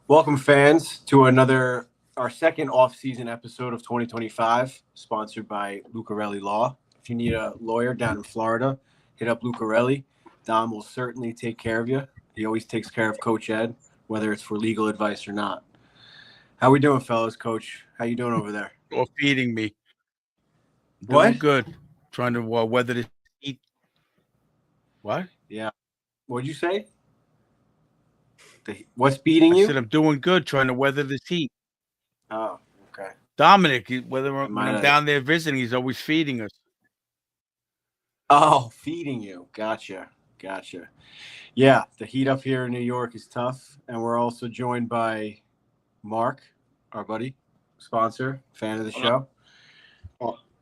Welcome, fans, to our second off-season episode of 2025, sponsored by Lucarelli Law. If you need a lawyer down in Florida, hit up Lucarelli. Dom will certainly take care of you. He always takes care of Coach Ed, whether it's for legal advice or not. How we doing, fellas? Coach, how you doing over there? Or feeding me. What? Doing good. Trying to weather the heat. What? Yeah. What'd you say? What's beating I you? said I'm doing good. Trying to weather this heat. Oh, okay. Dominic, when I'm Might. down there visiting, he's always feeding us. Oh, feeding you. Gotcha. Yeah, the heat up here in New York is tough, and we're also joined by Mark, our buddy, sponsor, fan of the show,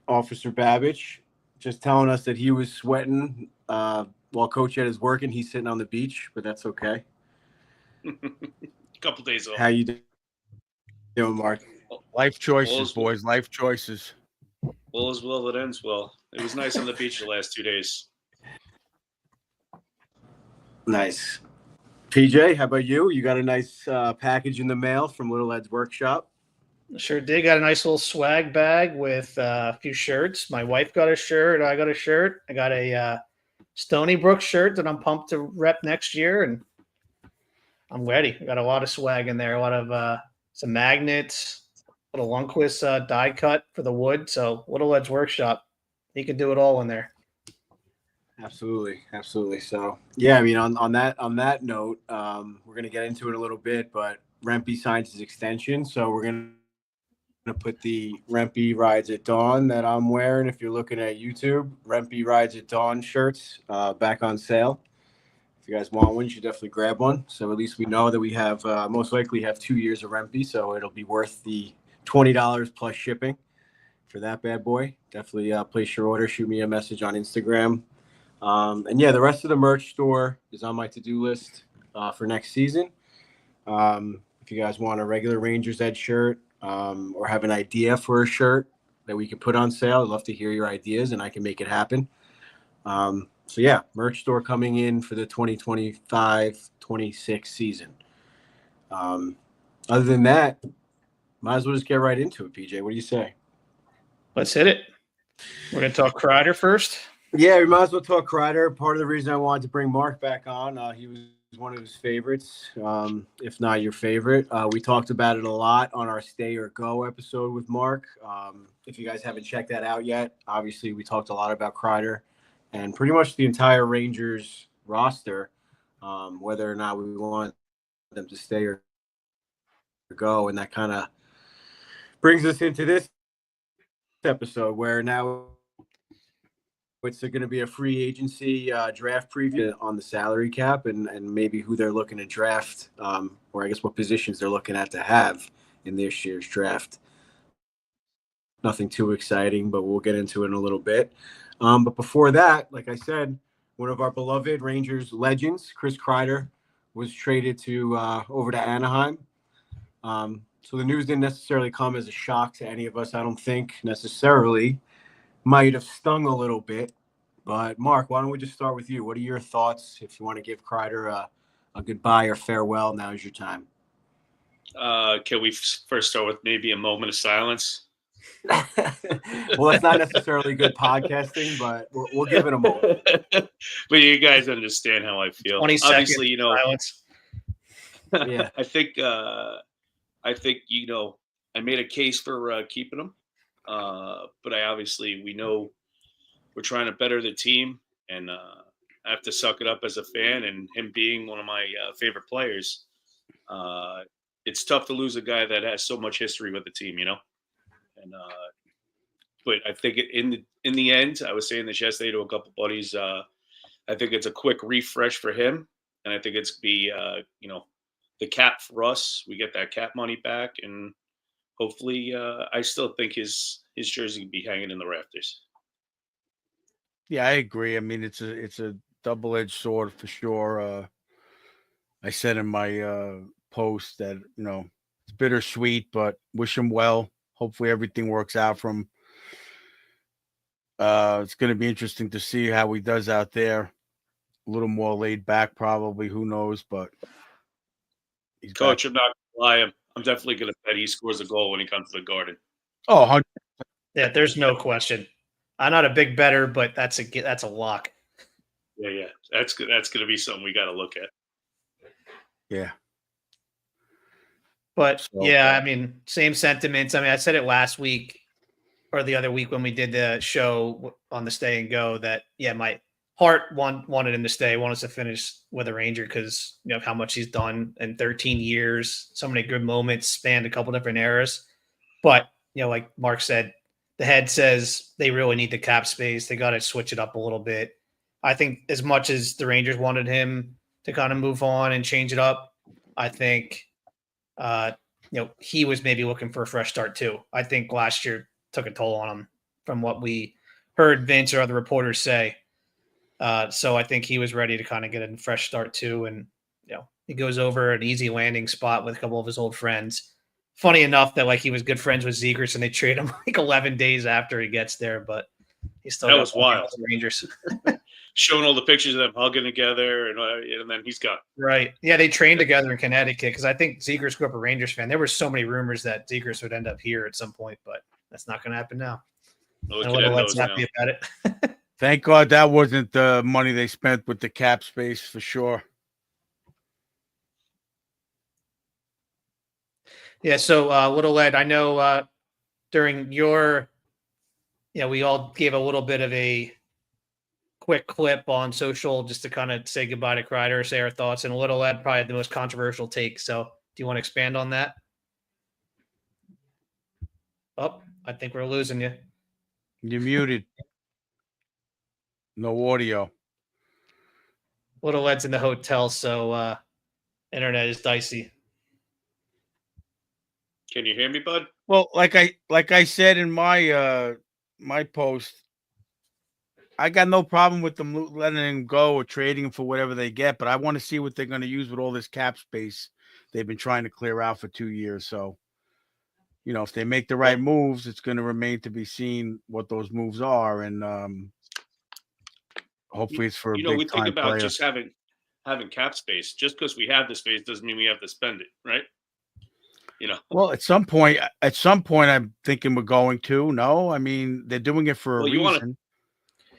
Officer Babbage, just telling us that he was sweating while Coach Ed is working. He's sitting on the beach, but that's okay. Couple days off. How you doing, Mark? Life choices, boys. Life choices. All is well that ends well. It was nice on the beach the last 2 days. Nice. PJ, how about you? You got a nice package in the mail from Little Ed's workshop? Sure did. Got a nice little swag bag with a few shirts. My wife got a shirt. I got a shirt. I got a Stony Brook shirt that I'm pumped to rep next year, and I'm ready. I got a lot of swag in there. A lot of some magnets, a little Lundqvist die cut for the wood. So Little Ed's workshop, he can do it all in there. Absolutely. So yeah, I mean, on that note, we're gonna get into it a little bit, but Rempe signs his extension, so we're gonna put the Rempe Rides at Dawn that I'm wearing. If you're looking at YouTube, Rempe Rides at Dawn shirts back on sale. If you guys want one, you should definitely grab one. So at least we know that we have most likely have 2 years of Rempe, so it'll be worth the $20 plus shipping for that bad boy. Definitely place your order. Shoot me a message on Instagram. And yeah, the rest of the merch store is on my to-do list for next season. If you guys want a regular Rangers Ed shirt or have an idea for a shirt that we can put on sale, I'd love to hear your ideas and I can make it happen. So yeah, merch store coming in for the 2025-26 season. Other than that, might as well just get right into it, PJ. What do you say? Let's hit it. We're going to talk Kreider first. Yeah, we might as well talk Kreider. Part of the reason I wanted to bring Mark back on, he was one of his favorites, if not your favorite. We talked about it a lot on our Stay or Go episode with Mark. If you guys haven't checked that out yet, obviously we talked a lot about Kreider and pretty much the entire Rangers roster, whether or not we want them to stay or go. And that kind of brings us into this episode where now it's going to be a free agency draft preview on the salary cap and maybe who they're looking to draft, or I guess what positions they're looking at to have in this year's draft. Nothing too exciting, but we'll get into it in a little bit. But before that, like I said, one of our beloved Rangers legends, Chris Kreider, was traded to over to Anaheim. So the news didn't necessarily come as a shock to any of us, I don't think necessarily. Might have stung a little bit, but Mark, why don't we just start with you? What are your thoughts? If you want to give Kreider a goodbye or farewell, now's your time. Can we first start with maybe a moment of silence? Well, it's not necessarily good podcasting, but we'll give it a moment. But you guys understand how I feel. 20 seconds Obviously, silence. Yeah. I think I made a case for keeping him. But we know we're trying to better the team, and I have to suck it up as a fan. And him being one of my favorite players, it's tough to lose a guy that has so much history with the team, And but I think in the end, I was saying this yesterday to a couple buddies. I think it's a quick refresh for him, and I think it's be the cap for us. We get that cap money back, and hopefully, I still think his jersey will be hanging in the rafters. Yeah, I agree. I mean, it's a double-edged sword for sure. I said in my post that it's bittersweet, but wish him well. Hopefully, everything works out for him. It's going to be interesting to see how he does out there. A little more laid back, probably. Who knows? But Coach, I'm not Well, I'm definitely going to bet he scores a goal when he comes to the Garden. Oh, 100. Yeah, there's no question. I'm not a big bettor, but that's a lock. Yeah. That's good. That's going to be something we got to look at. Yeah. But So, yeah, I mean, same sentiments. I mean, I said it last week or the other week when we did the show on the Stay and Go that, yeah, my heart wanted him to stay, wanted us to finish with a Ranger because, you know, how much he's done in 13 years, so many good moments, spanned a couple different eras. But, you know, like Mark said, the head says they really need the cap space. They got to switch it up a little bit. I think as much as the Rangers wanted him to kind of move on and change it up, I think, you know, he was maybe looking for a fresh start too. I think last year took a toll on him from what we heard Vince or other reporters say. So I think he was ready to kind of get a fresh start too. And, you know, he goes over an easy landing spot with a couple of his old friends. Funny enough that like he was good friends with Zegers and they trade him like 11 days after he gets there, but he still That got was wild. the Rangers. Showing all the pictures of them hugging together, and then he's gone. Right. Yeah, they trained together in Connecticut because I think Zegers grew up a Rangers fan. There were so many rumors that Zegers would end up here at some point, but that's not going to happen now. Let's happy about it. Thank God that wasn't the money they spent with the cap space for sure. Yeah. So, Little Ed, I know during your, you know, we all gave a little bit of a quick clip on social just to kind of say goodbye to Kreider, say our thoughts, and Little Ed probably had the most controversial take. So, do you want to expand on that? Oh, I think we're losing you. You're muted. No audio. Little Ed's in the hotel, so internet is dicey. Can you hear me, bud? Well, like I said in my my post, I got no problem with them letting him go or trading him for whatever they get, but I want to see what they're going to use with all this cap space they've been trying to clear out for 2 years. So, you know, if they make the right moves, it's going to remain to be seen what those moves are, and hopefully it's for a we big think time about player. just having cap space. Just because we have the space doesn't mean we have to spend it, right? You know. Well, at some point, I'm thinking we're going to. No, I mean they're doing it for a reason.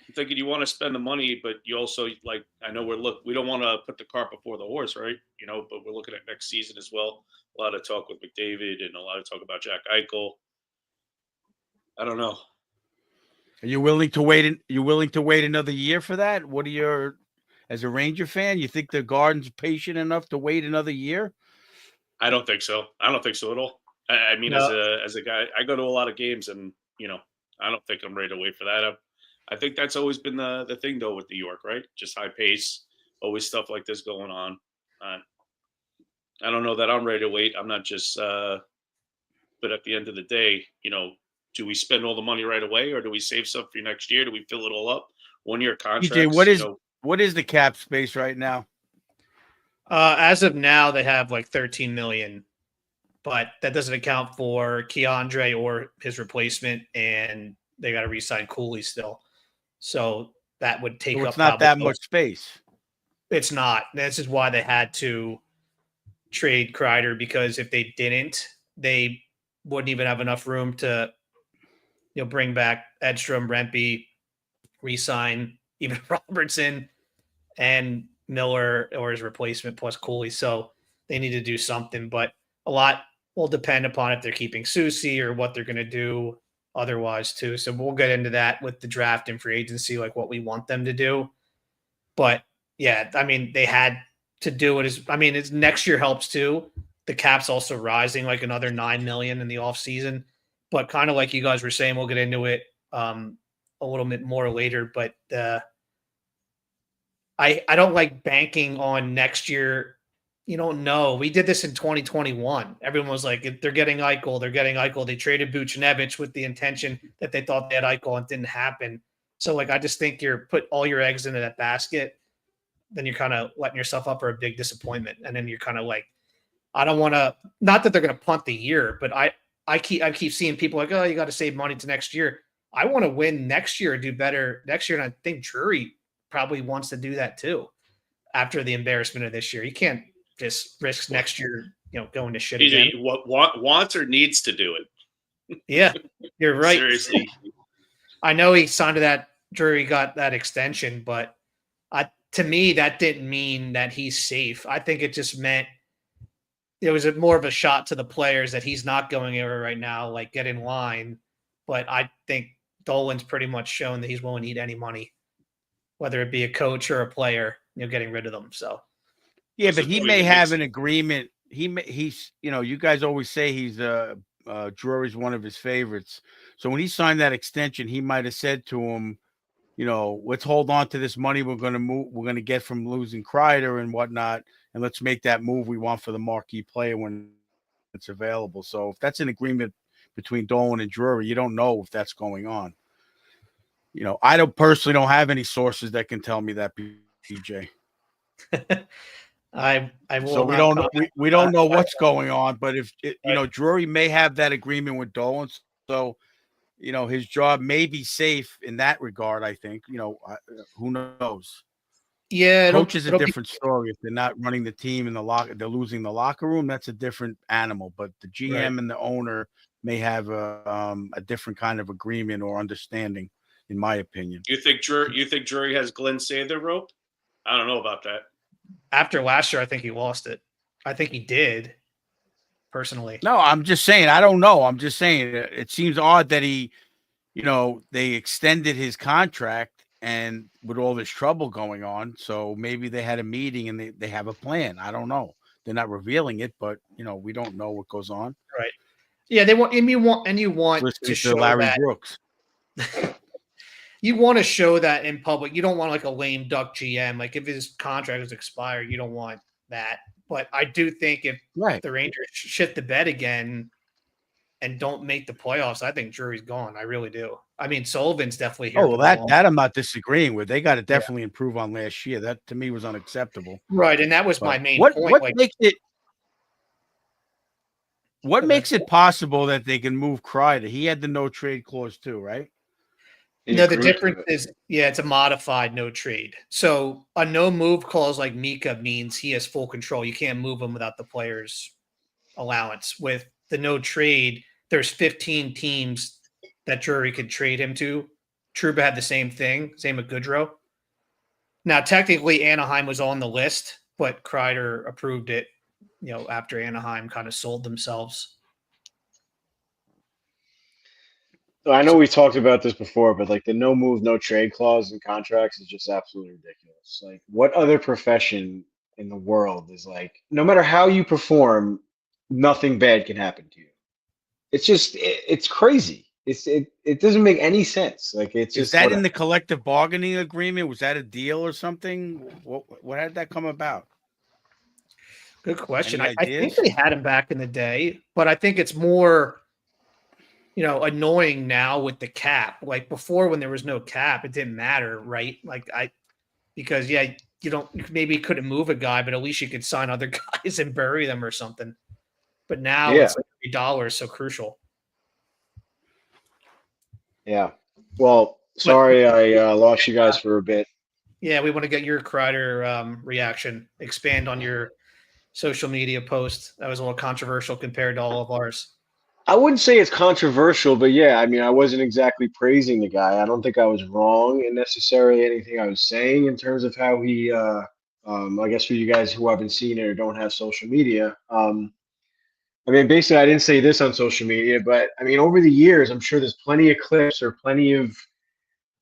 I'm thinking you want to spend the money, but you also like. I know we don't want to put the cart before the horse, right? You know, but we're looking at next season as well. A lot of talk with McDavid and a lot of talk about Jack Eichel. I don't know. Are you willing to wait? You willing to wait another year for that? What are your, as a Ranger fan, you think the Garden's patient enough to wait another year? I don't think so. I don't think so at all. I mean, No. as a guy, I go to a lot of games, and you know, I don't think I'm ready to wait for that. I think that's always been the thing though with New York, right? Just high pace, always stuff like this going on. I don't know that I'm ready to wait. I'm not just. But at the end of the day, you know, do we spend all the money right away, or do we save some for next year? Do we fill it all up? 1-year contracts. EJ, what is the cap space right now? As of now, they have like 13 million, but that doesn't account for Keandre or his replacement, and they got to re-sign Cooley still. So that would take up. It's not that much space. It's not. This is why they had to trade Kreider, because if they didn't, they wouldn't even have enough room to, you know, bring back Edstrom, Rempe, re-sign even Robertson and Miller or his replacement plus Cooley. So they need to do something, but a lot will depend upon if they're keeping Susie or what they're going to do otherwise too. So we'll get into that with the draft and free agency, like what we want them to do. But yeah, I mean, they had to do it. It's next year helps too. The cap's also rising like another 9 million in the off season, but kind of like you guys were saying, we'll get into it a little bit more later, but I don't like banking on next year. You don't know. We did this in 2021. Everyone was like, if they're getting Eichel, they're getting Eichel. They traded Buchnevich with the intention that they thought they had Eichel, and it didn't happen. So, like, I just think you're put all your eggs into that basket, then you're kind of letting yourself up for a big disappointment. And then you're kind of like, I don't want to, not that they're going to punt the year, but I keep seeing people like, oh, you got to save money to next year. I want to win next year, do better next year. And I think Drury probably wants to do that too after the embarrassment of this year. You can't just risk next year going to shit Either again. wants or needs to do it. Yeah, you're right. Seriously. I know he signed to that. Drury got that extension, but to me, that didn't mean that he's safe. I think it just meant it was more of a shot to the players that he's not going anywhere right now, like get in line. But I think Dolan's pretty much shown that he's willing to eat any money, whether it be a coach or a player, getting rid of them. So, yeah, but he may have an agreement. He's you guys always say he's Drury's one of his favorites. So when he signed that extension, he might have said to him, let's hold on to this money we're going to get from losing Kreider and whatnot, and let's make that move we want for the marquee player when it's available. So if that's an agreement between Dolan and Drury, you don't know if that's going on. I personally don't have any sources that can tell me that, BJ. I will. So we don't know what's going on, but if Drury may have that agreement with Dolan, so his job may be safe in that regard. I think who knows. Yeah, coach is a different story. If they're not running the team in the locker, they're losing the locker room. That's a different animal. But the GM and the owner may have a different kind of agreement or understanding, in my opinion. You think Drury has Glenn Sather rope? I don't know about that. After last year, I think he lost it. I think he did, personally. No, I'm just saying. I don't know. I'm just saying it seems odd that they extended his contract and with all this trouble going on. So maybe they had a meeting and they have a plan. I don't know. They're not revealing it, but we don't know what goes on. Right. Yeah, they want you want to show Larry that. Brooks. You want to show that in public. You don't want like a lame duck GM. Like if his contract is expired, you don't want that. But I do think if the Rangers shit the bed again and don't make the playoffs, I think Drury's gone. I really do. I mean, Sullivan's definitely here. Oh, well, that I'm not disagreeing with. They got to definitely improve on last year. That to me was unacceptable. Right, and that was my main point. What makes it possible that they can move Kreider? He had the no trade clause too, right? No, the difference is, it's a modified no trade. So a no move clause like Mika means he has full control. You can't move him without the player's allowance. With the no trade, there's 15 teams that Drury could trade him to. Trouba had the same thing, same with Goodrow. Now, technically, Anaheim was on the list, but Kreider approved it, after Anaheim kind of sold themselves. So I know we talked about this before, but like the no move, no trade clause in contracts is just absolutely ridiculous. Like what other profession in the world is like, no matter how you perform, nothing bad can happen to you. It's just, it's crazy. It doesn't make any sense. Like it's just. Is that in the collective bargaining agreement? Was that a deal or something? What had that come about? Good question. I think they had him back in the day, but I think it's more, annoying now with the cap. Like before, when there was no cap, it didn't matter, right? Because you maybe couldn't move a guy, but at least you could sign other guys and bury them or something. But now it's like $3 so crucial. Yeah. Well, sorry I lost you guys for a bit. Yeah, we want to get your Kreider reaction. Expand on your social media post. That was a little controversial compared to all of ours. I wouldn't say it's controversial, but yeah, I mean, I wasn't exactly praising the guy. I don't think I was wrong in necessarily anything I was saying in terms of how he, I guess for you guys who haven't seen it or don't have social media, I mean, basically, I didn't say this on social media, but I mean, over the years, I'm sure there's plenty of clips or plenty of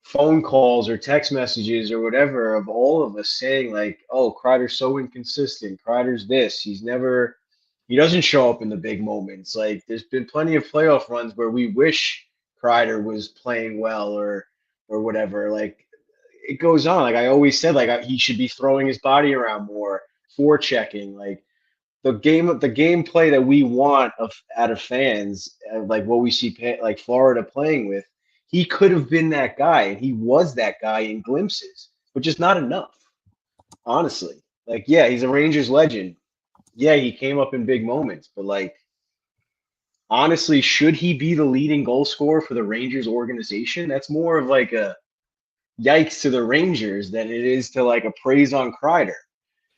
phone calls or text messages or whatever of all of us saying like, oh, Kreider's so inconsistent. Kreider's this. He doesn't show up in the big moments. Like there's been plenty of playoff runs where we wish Kreider was playing well or whatever. Like it goes on. Like I always said, like he should be throwing his body around more, forechecking, like the gameplay that we want out of fans, like what we see like Florida playing with. He could have been that guy, and he was that guy in glimpses, but just not enough. Honestly, like yeah, he's a Rangers legend. Yeah, he came up in big moments, but like honestly, should he be the leading goal scorer for the Rangers organization? That's more of like a yikes to the Rangers than it is to like a praise on Kreider.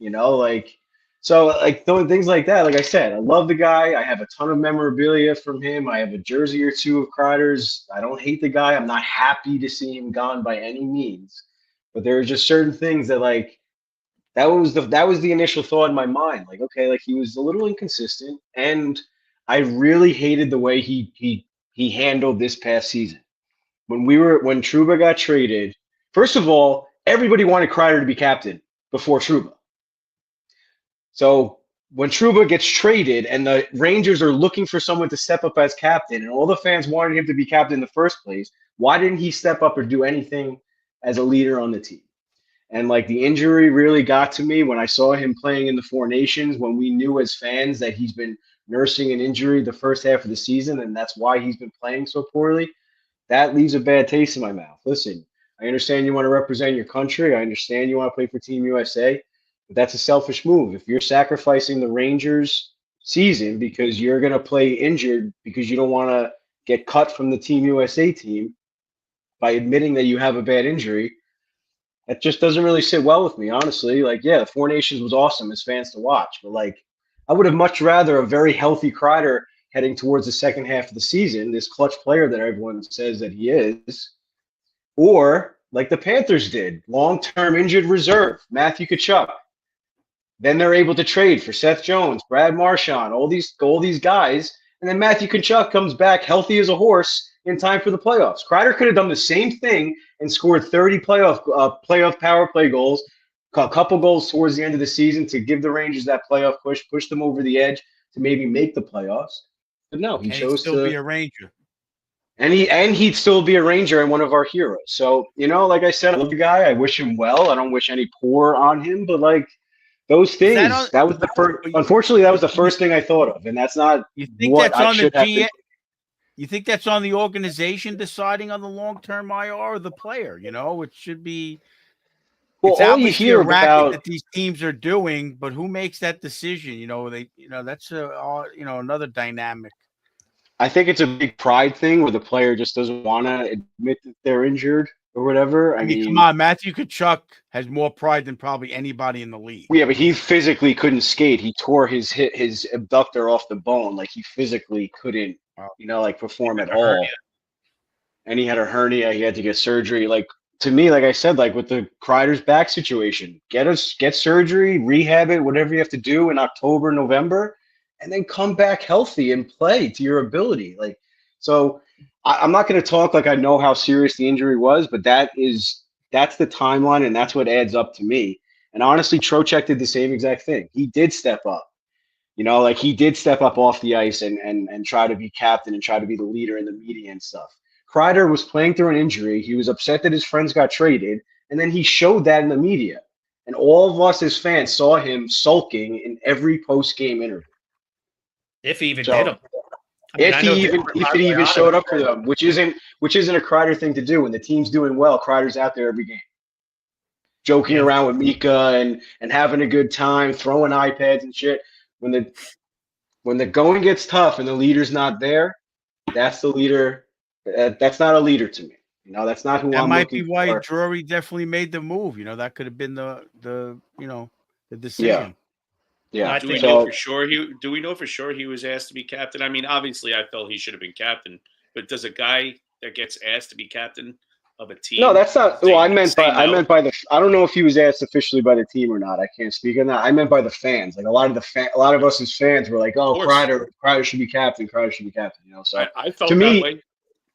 Like So like doing things like that, like I said, I love the guy. I have a ton of memorabilia from him. I have a jersey or two of Kreider's. I don't hate the guy. I'm not happy to see him gone by any means. But there are just certain things that like that was the initial thought in my mind. Like, okay, like he was a little inconsistent, and I really hated the way he handled this past season. When Truba got traded, first of all, everybody wanted Kreider to be captain before Truba. So when Truba gets traded and the Rangers are looking for someone to step up as captain, and all the fans wanted him to be captain in the first place, why didn't he step up or do anything as a leader on the team? And like the injury really got to me when I saw him playing in the Four Nations, when we knew as fans that he's been nursing an injury the first half of the season, and that's why he's been playing so poorly. That leaves a bad taste in my mouth. Listen, I understand you want to represent your country. I understand you want to play for Team USA, but that's a selfish move. If you're sacrificing the Rangers season because you're going to play injured because you don't want to get cut from the Team USA team by admitting that you have a bad injury, that just doesn't really sit well with me, honestly. Like, yeah, the Four Nations was awesome as fans to watch, but like, I would have much rather a very healthy Kreider heading towards the second half of the season, this clutch player that everyone says that he is, or like the Panthers did, long-term injured reserve, Matthew Tkachuk. Then they're able to trade for Seth Jones, Brad Marchand, all these guys, and then Matthew Tkachuk comes back healthy as a horse in time for the playoffs. Kreider could have done the same thing and scored 30 playoff power play goals, a couple goals towards the end of the season to give the Rangers that playoff push them over the edge to maybe make the playoffs. But no, he chose still to be a Ranger. And he'd still be a Ranger and one of our heroes. So, like I said, I love the guy. I wish him well. I don't wish any poor on him, but like those things, that was the first. Unfortunately, that was the first thing I thought of, and that's not what I should have been. You think that's on the organization deciding on the long-term IR or the player? It should be. Well, it's all obviously you hear a racket about that these teams are doing, but who makes that decision? That's another dynamic. I think it's a big pride thing where the player just doesn't want to admit that they're injured or whatever. I mean, come on, Matthew Tkachuk has more pride than probably anybody in the league. Yeah, but he physically couldn't skate. He tore his abductor off the bone. Like he physically couldn't, perform at all. Hernia. And he had a hernia. He had to get surgery. Like to me, like I said, like with the Kreider's back situation, get surgery, rehab it, whatever you have to do in October, November, and then come back healthy and play to your ability. Like, so I'm not going to talk like I know how serious the injury was, but that's the timeline, and that's what adds up to me. And honestly, Trocheck did the same exact thing. He did step up. He did step up off the ice and try to be captain and try to be the leader in the media and stuff. Kreider was playing through an injury. He was upset that his friends got traded, and then he showed that in the media. And all of us as fans saw him sulking in every post-game interview. If he even did them. If he even showed up for them, which isn't a Kreider thing to do. When the team's doing well, Kreider's out there every game, joking around with Mika and having a good time, throwing iPads and shit. When the going gets tough and the leader's not there, that's the leader. That's not a leader to me. That's not who I'm looking for. That might be why Drury definitely made the move. That could have been the decision. Yeah. Do we know for sure he was asked to be captain? I mean, obviously, I felt he should have been captain. But does a guy that gets asked to be captain of a team? No, that's not. Well, I meant by the. I don't know if he was asked officially by the team or not. I can't speak on that. I meant by the fans. Like a lot of us as fans were like, "Oh, Kreider should be captain. Kreider should be captain." So I felt that way.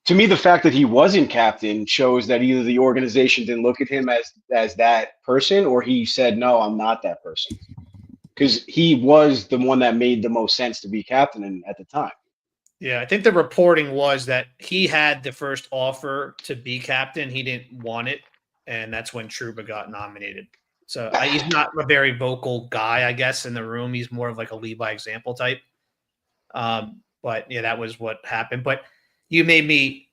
To me, the fact that he wasn't captain shows that either the organization didn't look at him as that person, or he said, "No, I'm not that person." Because he was the one that made the most sense to be captain at the time. Yeah, I think the reporting was that he had the first offer to be captain. He didn't want it, and that's when Trouba got nominated. So he's not a very vocal guy, I guess, in the room. He's more of like a lead by example type. But, yeah, that was what happened. But you made me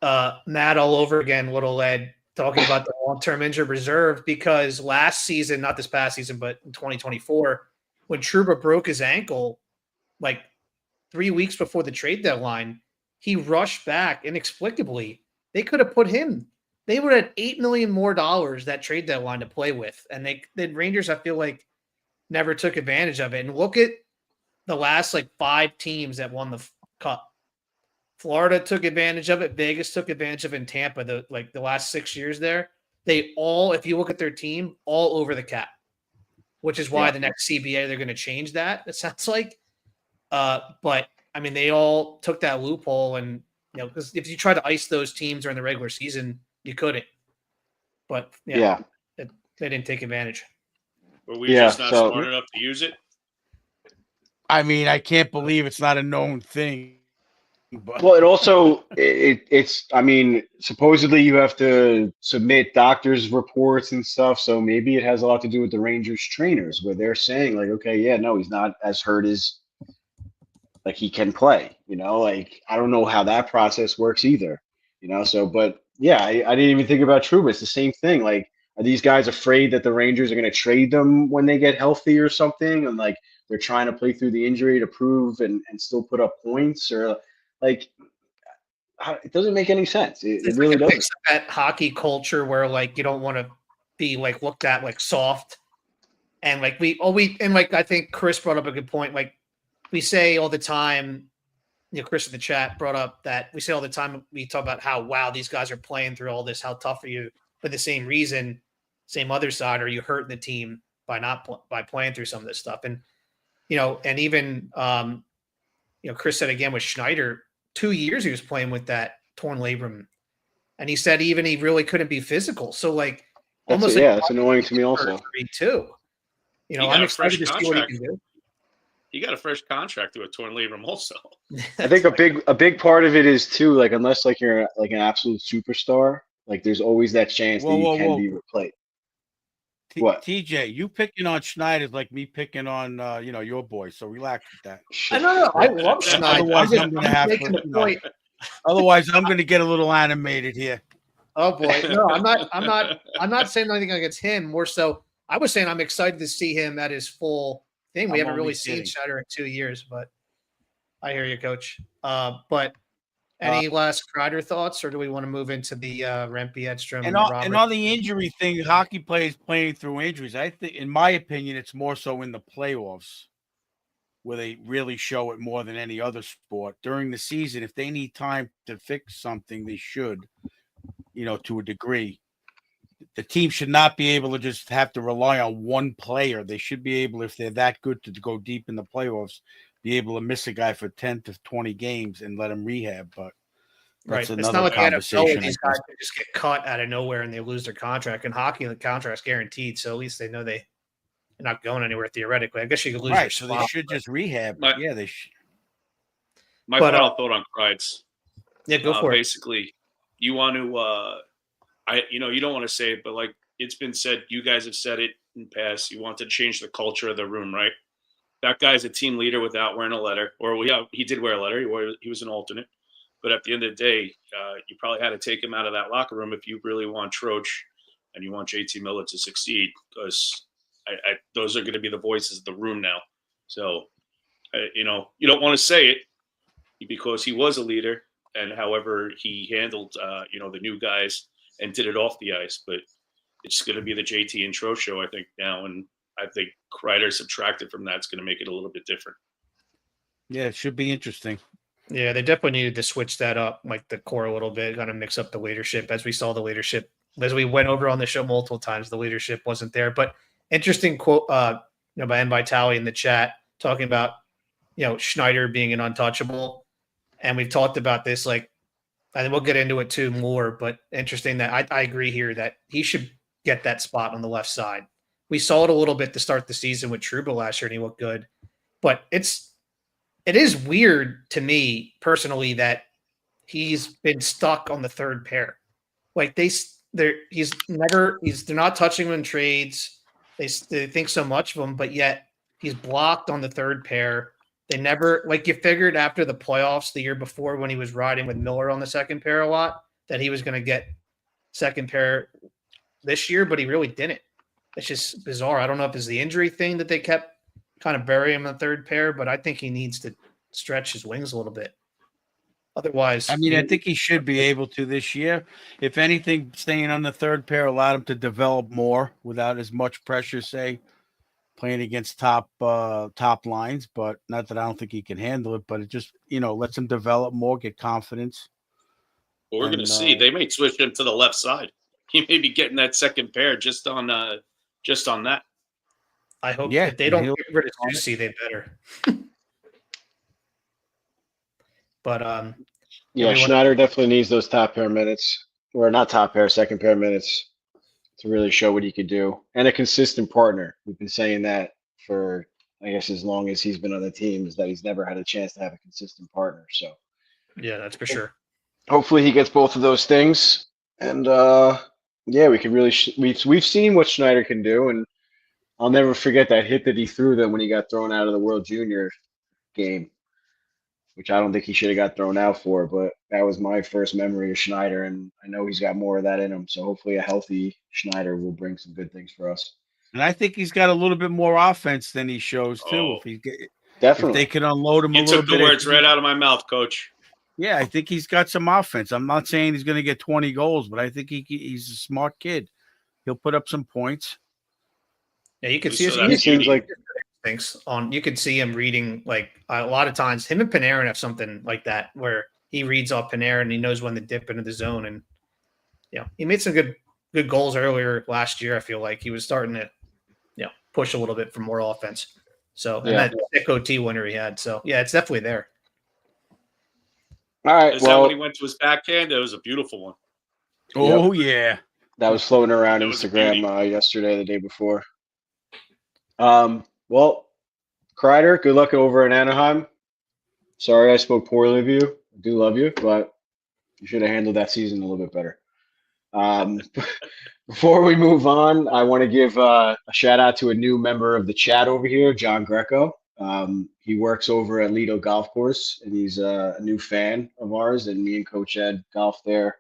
mad all over again, little Ed, talking about the long-term injured reserve, because last season, not this past season, but in 2024, when Trouba broke his ankle, like 3 weeks before the trade deadline, he rushed back inexplicably. They could have put him. They would have $8 million more that trade deadline to play with. And the Rangers, I feel like, never took advantage of it. And look at the last like 5 teams that won the cup. Florida took advantage of it. Vegas took advantage of it in Tampa. The last 6 years there, they all, if you look at their team, all over the cap, which is why the next CBA they're going to change that. It sounds like, but I mean, they all took that loophole, and because if you try to ice those teams during the regular season, you couldn't. But they didn't take advantage. Were we just not smart enough to use it? I mean, I can't believe it's not a known thing. But. Well, it also it's. I mean, supposedly you have to submit doctors' reports and stuff. So maybe it has a lot to do with the Rangers trainers, where they're saying like, okay, yeah, no, he's not as hurt as like he can play. Like I don't know how that process works either. So but yeah, I didn't even think about Trouba. It's the same thing. Like, are these guys afraid that the Rangers are going to trade them when they get healthy or something, and like they're trying to play through the injury to prove and still put up points, or like it doesn't make any sense. It really doesn't. It's that hockey culture where like you don't want to be like looked at like soft, and like I think Chris brought up a good point. Like we say all the time, Chris in the chat brought up that we say all the time, we talk about how, wow, these guys are playing through all this. How tough are you? For the same reason, same other side, are you hurting the team by playing through some of this stuff? And, and even, Chris said again with Schneider, 2 years he was playing with that torn labrum, and he said even he really couldn't be physical. So like, that's annoying to me also too. I'm excited to see what he can do. He got a fresh contract through a torn labrum also. I think a big part of it is too, like, unless like you're like an absolute superstar, like there's always that chance that you can be replaced. What? TJ, you picking on Schneider is like me picking on your boy. So relax with that. I don't know. I love Schneider. Otherwise, I'm going to have to. Otherwise, I'm going to get a little animated here. Oh boy, no, I'm not saying anything against him. More so, I was saying I'm excited to see him at his full thing. We haven't really seen Schneider in 2 years, but I hear you, Coach. But any last Kreider thoughts, or do we want to move into the Rempe, Edstrom, and on the injury thing? Hockey players playing through injuries. I think, in my opinion, it's more so in the playoffs where they really show it more than any other sport. During the season, if they need time to fix something, they should, to a degree. The team should not be able to just have to rely on one player. They should be able, if they're that good to go deep in the playoffs, be able to miss a guy for 10 to 20 games and let him rehab. But that's right. It's not like the NFL, these guys can just get cut out of nowhere and they lose their contract. In hockey, the contract's guaranteed, so at least they know they're not going anywhere theoretically. I guess you could lose your so spot, they should just rehab. Yeah, they should. My final thought on Kreider. Yeah, go for it. Basically, you want to you don't want to say it, but like it's been said, you guys have said it in the past, you want to change the culture of the room, right? That guy's a team leader without wearing a letter, or he did wear a letter. He was an alternate, but at the end of the day, you probably had to take him out of that locker room if you really want Troch and you want JT Miller to succeed, because those are going to be the voices of the room now. So, you don't want to say it because he was a leader, and however he handled, the new guys and did it off the ice, but it's going to be the JT and Troch show, I think, now, and I think Kreider subtracted from that's going to make it a little bit different. Yeah, it should be interesting. Yeah, they definitely needed to switch that up, like the core a little bit, kind of mix up the leadership. As we saw the leadership, as we went over on the show multiple times, the leadership wasn't there. But interesting quote, by N Vitali in the chat, talking about, Schneider being an untouchable. And we've talked about this, like, and we'll get into it too more, but interesting that I agree here that he should get that spot on the left side. We saw it a little bit to start the season with Trouba last year, and he looked good. But it is weird to me personally that he's been stuck on the third pair. Like they're not touching him in trades. They think so much of him, but yet he's blocked on the third pair. They never, like, you figured after the playoffs the year before when he was riding with Miller on the second pair a lot that he was going to get second pair this year, but he really didn't. It's just bizarre. I don't know if it's the injury thing that they kept kind of burying him in the third pair, but I think he needs to stretch his wings a little bit. Otherwise, I think he should be able to this year. If anything, staying on the third pair allowed him to develop more without as much pressure, say. playing against top lines, but not that I don't think he can handle it, but it just, lets him develop more, get confidence. Well, we're going to see. They may switch him to the left side. He may be getting that second pair just on that. I hope Yeah, if they don't get rid of Juicy, they better. But yeah, Schneider definitely needs those top pair minutes, or not top pair, second pair minutes, to really show what he could do, and a consistent partner. We've been saying that for, I guess, as long as he's been on the team, is that he's never had a chance to have a consistent partner. So yeah, that's for sure. hopefully he gets both of those things, and yeah, we could really we've seen what Schneider can do, and I'll never forget that hit that he threw them when he got thrown out of the World Junior game, which I don't think he should have got thrown out for, but that was my first memory of Schneider, and I know he's got more of that in him. So hopefully a healthy Schneider will bring some good things for us. And I think he's got a little bit more offense than he shows too. Definitely, if they can unload him You a little took bit. the words right out of my mouth, Coach. Yeah, I think he's got some offense. I'm not saying he's going to get 20 goals, but I think he's a smart kid. He'll put up some points. Yeah, you can We see saw that he beauty. seems like things on. You can see him reading like a lot of times. Him and Panarin have something like that where he reads off Panarin and he knows when to dip into the zone. And he made some good goals earlier last year. I feel like he was starting to push a little bit for more offense. So and that sick OT winner he had. So yeah, it's definitely there. All right. Is that when he went to his backhand? It was a beautiful one. Oh yeah, that was floating around That was a Instagram yesterday, the day before. Well, Kreider, good luck over in Anaheim. Sorry I spoke poorly of you. I do love you, but you should have handled that season a little bit better. Before we move on, I want to give a shout out to a new member of the chat over here, John Greco. He works over at Lido Golf Course, and he's a new fan of ours, and me and Coach Ed golf there.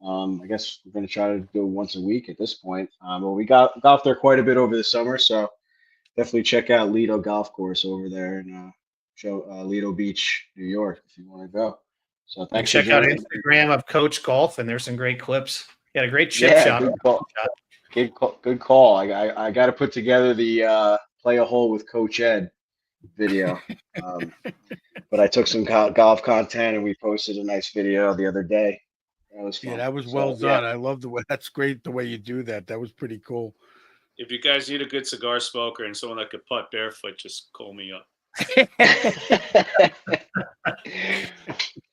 I guess we're going to try to go once a week at this point. But we golfed there quite a bit over the summer, so definitely check out Lido Golf Course over there in Lido Beach, New York, if you want to go. So thanks. Check out Instagram of Coach Golf, and there's some great clips. He had a great chip shot. Good call. I got to put together the play a hole with Coach Ed video. But I took some golf content and we posted a nice video the other day. That was fun. Yeah, that was well done. I love the way. That's great the way you do that. That was pretty cool. If you guys need a good cigar smoker and someone that could putt barefoot, just call me up.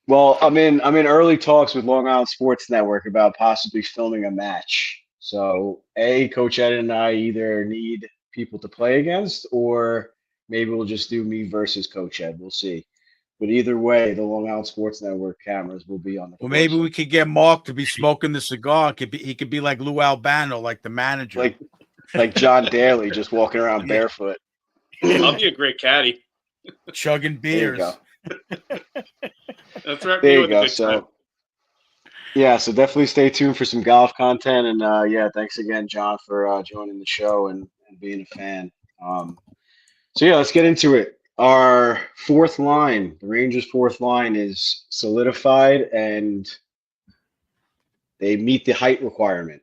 Well, I'm in early talks with Long Island Sports Network about possibly filming a match. So, Coach Ed and I either need people to play against, or maybe we'll just do me versus Coach Ed. We'll see. But either way, the Long Island Sports Network cameras will be on the. Well, maybe we could get Mark to be smoking the cigar. He could be like Lou Albano, like the manager, like John Daly, just walking around barefoot. I'll be a great caddy. Chugging beers. That's right. There you go. So, so definitely stay tuned for some golf content. And thanks again, John, for joining the show and being a fan. Let's get into it. Our fourth line, the Rangers' fourth line, is solidified, and they meet the height requirement.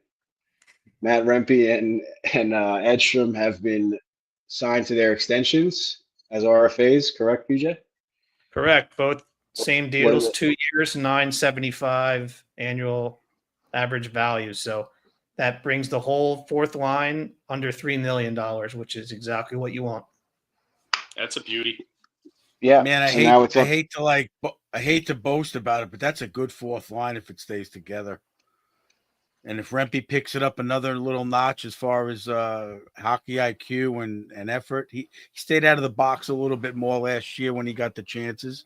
Matt Rempe and Edstrom have been signed to their extensions as RFAs, correct, PJ? Correct. Both same deals, 2 years, $975 annual average value. So that brings the whole fourth line under $3 million, which is exactly what you want. That's a beauty. Yeah, man. I hate to boast about it, but that's a good fourth line if it stays together. And if Rempe picks it up another little notch as far as hockey IQ and effort, he stayed out of the box a little bit more last year when he got the chances.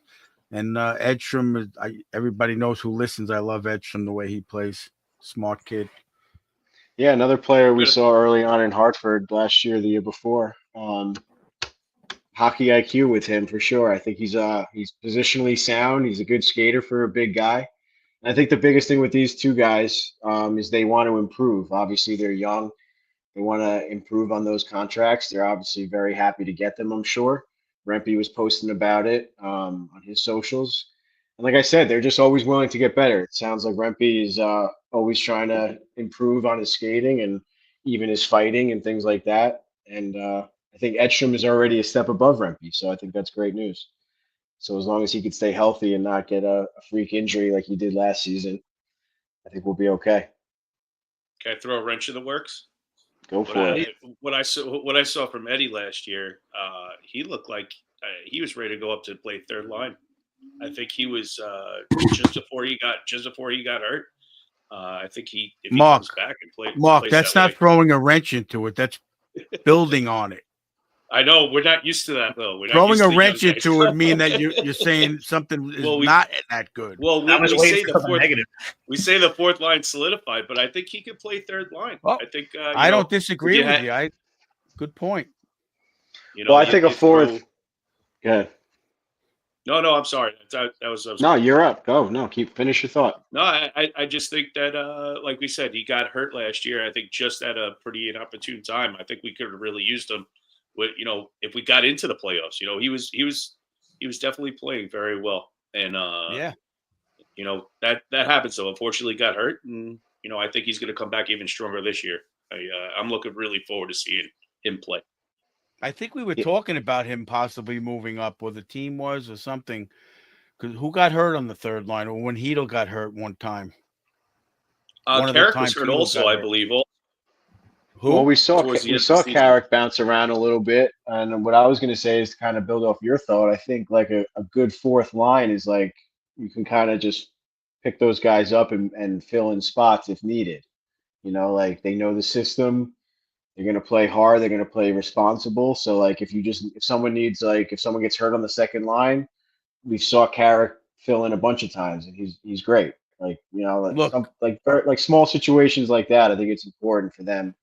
And Edstrom, everybody knows who listens. I love Edstrom, the way he plays. Smart kid. Yeah, another player we saw early on in Hartford last year, the year before. Hockey IQ with him for sure. I think he's positionally sound. He's a good skater for a big guy. I think the biggest thing with these two guys is they want to improve. Obviously, they're young. They want to improve on those contracts. They're obviously very happy to get them, I'm sure. Rempe was posting about it on his socials. And like I said, they're just always willing to get better. It sounds like Rempe is always trying to improve on his skating and even his fighting and things like that. And I think Edstrom is already a step above Rempe, so I think that's great news. So as long as he could stay healthy and not get a freak injury like he did last season, I think we'll be okay. Can I throw a wrench in the works? Go for it. What I saw from Eddie last year, he looked like he was ready to go up to play third line. I think he was just before he got hurt. I think if he Mark, comes back and Mark, plays that's that not way. throwing a wrench into it. That's building on it. I know we're not used to that though. We're not Throwing used a to wrench young guys. into it would mean that you're saying something is not that good. Well, I was we waiting say for the something fourth. negative. We say the fourth line solidified, but I think he could play third line. Well, I think I don't disagree with you. you. Good point. Well, I think a fourth. Yeah. No, I'm sorry. That was No, you're up. Go. No, finish your thought. No, I just think that, like we said, he got hurt last year. I think just at a pretty inopportune time. I think we could have really used him. With if we got into the playoffs, he was definitely playing very well, and Yeah, that happens. So unfortunately, got hurt, and I think he's going to come back even stronger this year. I'm looking really forward to seeing him play. I think we were talking about him possibly moving up, or the team was, or something. Because who got hurt on the third line, or when Hedel got hurt one time? Carrick was hurt also, I believe. Who? Well, we saw Towards the end of the season. Carrick bounce around a little bit, and what I was going to say is to kind of build off your thought. I think like a good fourth line is like you can kind of just pick those guys up and fill in spots if needed. Like they know the system. They're going to play hard. They're going to play responsible. So like if someone gets hurt on the second line, we saw Carrick fill in a bunch of times, and he's great. Like like small situations like that. I think it's important for them.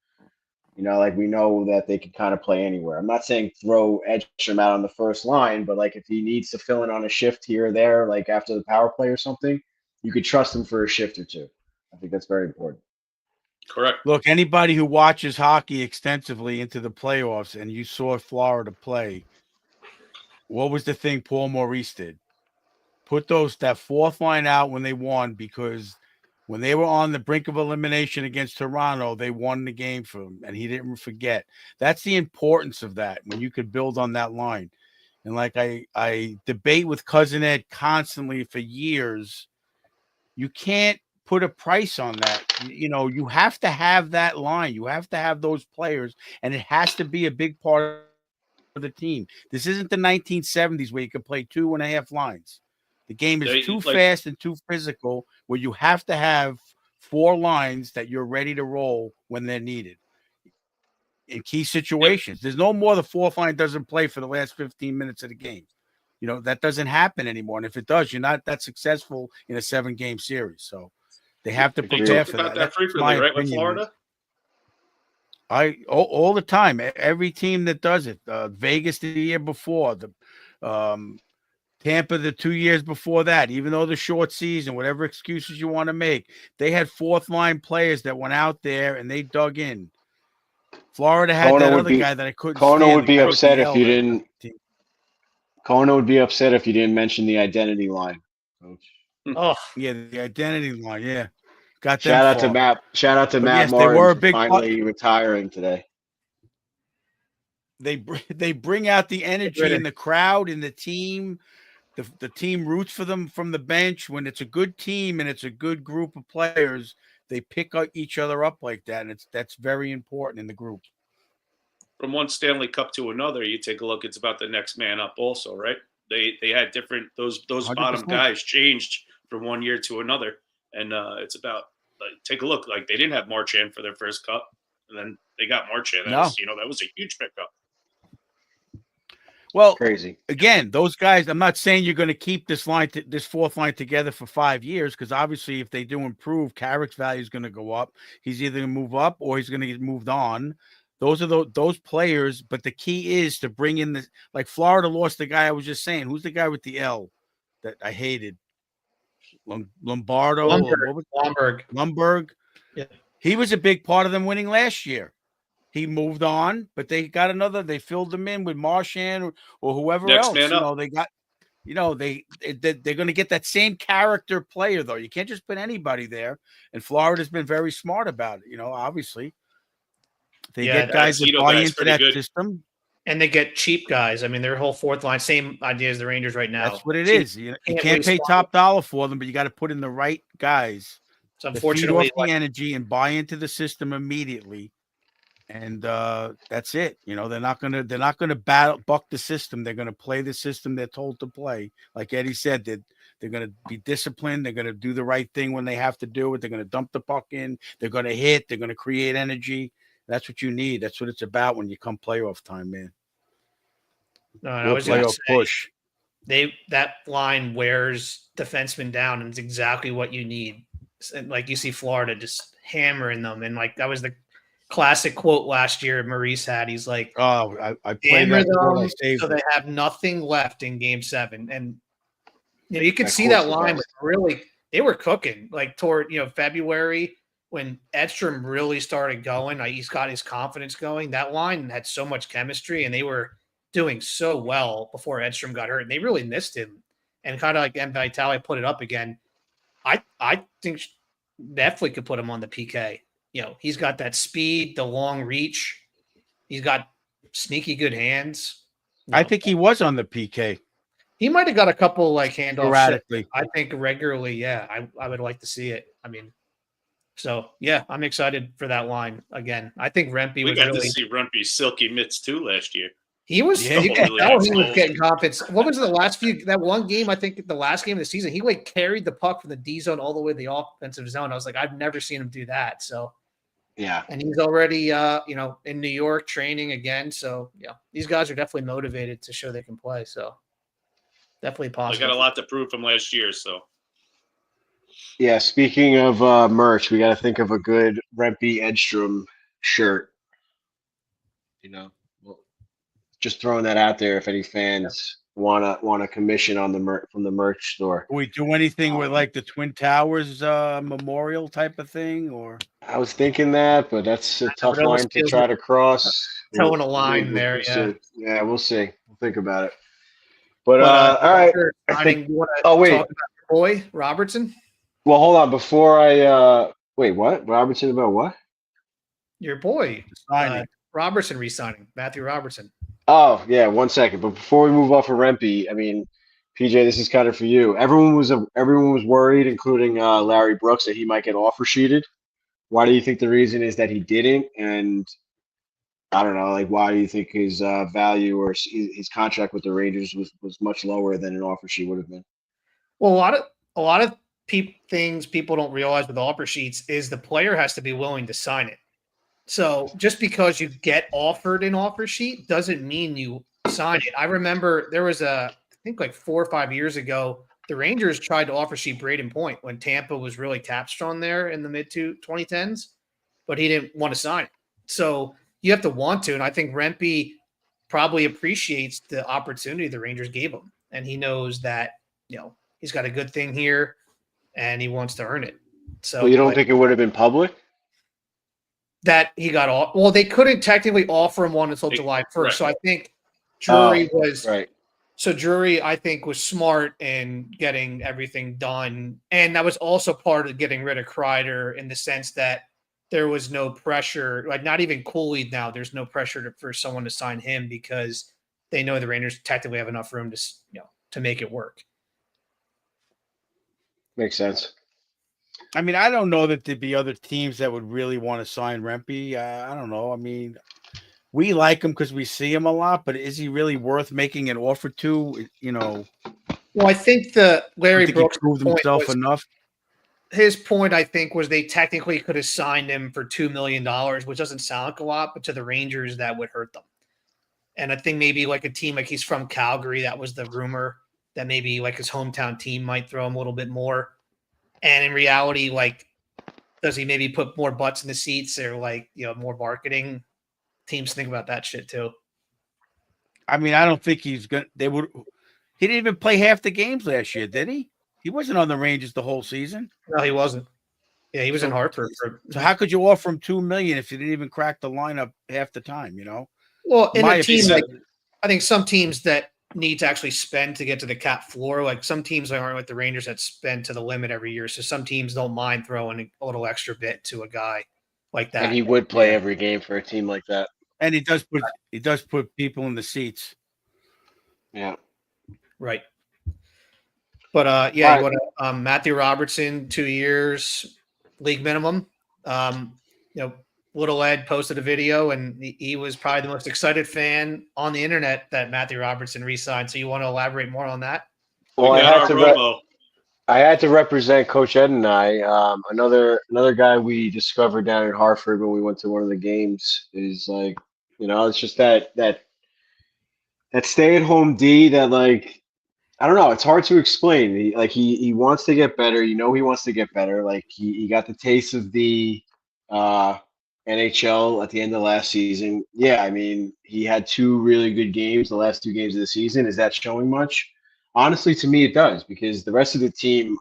Like we know that they can kind of play anywhere. I'm not saying throw Edstrom out on the first line, but like if he needs to fill in on a shift here or there, like after the power play or something, you could trust him for a shift or two. I think that's very important. Correct. Look, anybody who watches hockey extensively into the playoffs and you saw Florida play, what was the thing Paul Maurice did? Put that fourth line out when they won, because when they were on the brink of elimination against Toronto, they won the game for him, and he didn't forget. That's the importance of that, when you could build on that line. And like I debate with Cousin Ed constantly for years, you can't put a price on that. You have to have that line. You have to have those players, and it has to be a big part of the team. This isn't the 1970s where you can play 2.5 lines. The game is too fast and too physical, where you have to have 4 lines that you're ready to roll when they're needed in key situations. There's no more the fourth line doesn't play for the last 15 minutes of the game. That doesn't happen anymore. And if it does, you're not that successful in a 7-game series. So they have to prepare for that. That's frequently, right, with Florida? All the time. Every team that does it. Vegas the year before, Tampa the 2 years before that, even though the short season, whatever excuses you want to make, they had fourth line players that went out there and they dug in. Florida had that other guy that I couldn't stand. Kona would be upset if you didn't. Kona would be upset if you didn't mention the identity line, Coach. Oh yeah, the identity line. Yeah, got them. Shout out to Matt yes, Martin they were a for big finally retiring today. They bring out the energy in the crowd, in the team. The team roots for them from the bench. When it's a good team and it's a good group of players, they pick each other up like that, and that's very important in the group. From one Stanley Cup to another, you take a look, it's about the next man up also, right? They had different those 100%. Bottom guys changed from one year to another, and it's about take a look. Like they didn't have Marchand for their first cup, and then they got Marchand. That was a huge pickup. Well, crazy. Again, those guys, I'm not saying you're going to keep this fourth line together for 5 years, because obviously if they do improve, Carrick's value is going to go up. He's either going to move up or he's going to get moved on. Those are those players, but the key is to bring in like Florida lost the guy I was just saying. Who's the guy with the L that I hated? Lombardo? Lumberg. Yeah. He was a big part of them winning last year. He moved on, but they got another. They filled him in with Marchand or whoever next else. Man up. They got. They're going to get that same character player though. You can't just put anybody there. And Florida's been very smart about it. Obviously, they get guys that buy into that system. And they get cheap guys. I mean, their whole fourth line, same idea as the Rangers right now. That's what it Cheap. is. You can't pay top dollar for them, but you got to put in the right guys So to feed off unfortunately, the energy and buy into the system immediately. And that's it. You know, they're not gonna buck the system. They're gonna play the system they're told to play. Like Eddie said, they're gonna be disciplined. They're gonna do the right thing when they have to do it. They're gonna dump the puck in. They're gonna hit. They're gonna create energy. That's what you need. That's what it's about when you come playoff time, man. No, I was going to say, push. That line wears defensemen down, and it's exactly what you need. And like you see Florida just hammering them, and like that was the classic quote last year Maurice had. He's like, "Oh, I played hammer that them so they have nothing left in Game 7." And you could see that line was really they were cooking like toward February when Edstrom really started going. He's got his confidence going. That line had so much chemistry, and they were doing so well before Edstrom got hurt, and they really missed him. And kind of like M. Vitale put it up again. I think definitely could put him on the PK. He's got that speed, the long reach. He's got sneaky good hands. I think he was on the PK. He might have got a couple like handoffs. Sporadically. I think regularly, yeah. I would like to see it. I mean, so yeah, I'm excited for that line again. I think Rempe we got to see Rempe's silky mitts too last year. He was, you could tell he was getting confidence. What was that one game? I think the last game of the season, he like carried the puck from the D zone all the way to the offensive zone. I was like, I've never seen him do that. So, yeah. And he's already, in New York training again. So, yeah, these guys are definitely motivated to show they can play. So, definitely possible. I got a lot to prove from last year. So, yeah. Speaking of merch, we got to think of a good Rempe Edstrom shirt. Just throwing that out there. If any fans want a commission on from the merch store, do we do anything with like the Twin Towers memorial type of thing? Or I was thinking that, but that's a tough line to try to cross. Towing a line there, yeah. Yeah, we'll see. We'll think about it. But all right. Oh wait, talk about your boy Robertson. Well, hold on. Before I wait, what Robertson about what? Your boy Robertson re-signing Matthew Robertson. Oh, yeah, 1 second. But before we move off of Rempe, I mean, PJ, this is kind of for you. Everyone was worried, including Larry Brooks, that he might get offer sheeted. Why do you think the reason is that he didn't? And I don't know, like, why do you think his value or his contract with the Rangers was much lower than an offer sheet would have been? Well, a lot of things people don't realize with offer sheets is the player has to be willing to sign it. So just because you get offered an offer sheet doesn't mean you sign it. I remember there was I think like 4 or 5 years ago, the Rangers tried to offer sheet Braden Point when Tampa was really cap strong there in the mid 2010s, but he didn't want to sign it. So you have to want to. And I think Rempe probably appreciates the opportunity the Rangers gave him. And he knows that, he's got a good thing here and he wants to earn it. So well, you don't think it would have been public? That he got off. Well, they couldn't technically offer him one until July 1st. Right. So I think Drury was right. So Drury, I think, was smart in getting everything done. And that was also part of getting rid of Kreider in the sense that there was no pressure, like not even Cooley now. There's no pressure for someone to sign him because they know the Rangers technically have enough room to make it work. Makes sense. I mean, I don't know that there'd be other teams that would really want to sign Rempe. I don't know. I mean, we like him because we see him a lot, but is he really worth making an offer to? Well, I think the Larry Brooks proved himself enough. His point, I think, was they technically could have signed him for $2 million, which doesn't sound like a lot, but to the Rangers, that would hurt them. And I think maybe like a team like he's from Calgary, that was the rumor that maybe like his hometown team might throw him a little bit more. And in reality, like, does he maybe put more butts in the seats or like, more marketing? Teams think about that shit too. I mean, I don't think he's going to, he didn't even play half the games last year, did he? He wasn't on the Rangers the whole season. No, he wasn't. Yeah, he was in Hartford. So how could you offer him $2 million if you didn't even crack the lineup half the time, Well, in a team like, I think some teams that need to actually spend to get to the cap floor. Like some teams aren't like the Rangers that spend to the limit every year. So some teams don't mind throwing a little extra bit to a guy like that. And he would play every game for a team like that. And he does put people in the seats. Yeah. Right. But yeah, All you right. want to Matthew Robertson, 2 years, league minimum. Little Ed posted a video, and he was probably the most excited fan on the internet that Matthew Robertson re-signed. So you want to elaborate more on that? Well, We got our Romo. I had to represent Coach Ed and I. Another guy we discovered down in Hartford when we went to one of the games is like, it's just that stay at home D that, like, I don't know. It's hard to explain. He wants to get better. He wants to get better. Like he got the taste of the uh, NHL at the end of last season. Yeah, I mean he had two really good games, the last two games of the season. Is that showing much? Honestly, to me, it does because the rest of the team